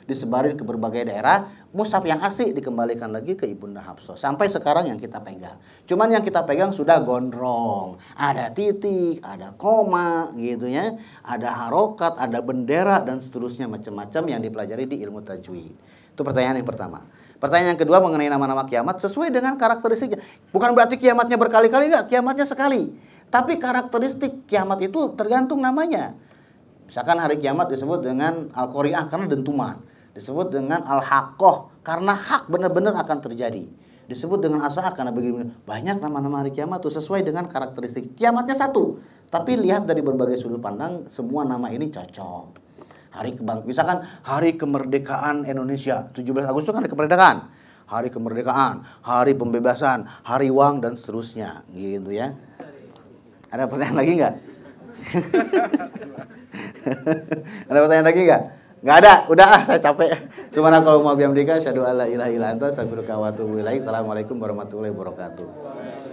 disebarin ke berbagai daerah. Mushaf yang asli dikembalikan lagi ke Ibunda Hafsah. Sampai sekarang yang kita pegang. Cuman yang kita pegang sudah gondrong, ada titik, ada koma, gitu ya, ada harokat, ada bendera dan seterusnya macam-macam yang dipelajari di ilmu tajwid. Itu pertanyaan yang pertama. Pertanyaan yang kedua mengenai nama-nama kiamat sesuai dengan karakteristiknya. Bukan berarti kiamatnya berkali-kali, enggak, kiamatnya sekali. Tapi karakteristik kiamat itu tergantung namanya. Misalkan hari kiamat disebut dengan Al-Qari'ah karena dentuman. Disebut dengan Al-Haqqah karena hak benar-benar akan terjadi. Disebut dengan As-Sa'ah karena begini. Banyak nama-nama hari kiamat itu sesuai dengan karakteristik. Kiamatnya satu, tapi lihat dari berbagai sudut pandang semua nama ini cocok. Misalkan hari kemerdekaan Indonesia, 17 Agustus kan hari kemerdekaan. Hari kemerdekaan, hari pembebasan, hari uang dan seterusnya, gitu ya. Ada pertanyaan lagi nggak? Ada pertanyaan lagi nggak? Nggak ada, udah saya capek. Subhanakallahumma wa bihamdika asyhadu an la ilaha illa anta astaghfiruka wa atubu ilaik. Assalamualaikum warahmatullahi wabarakatuh.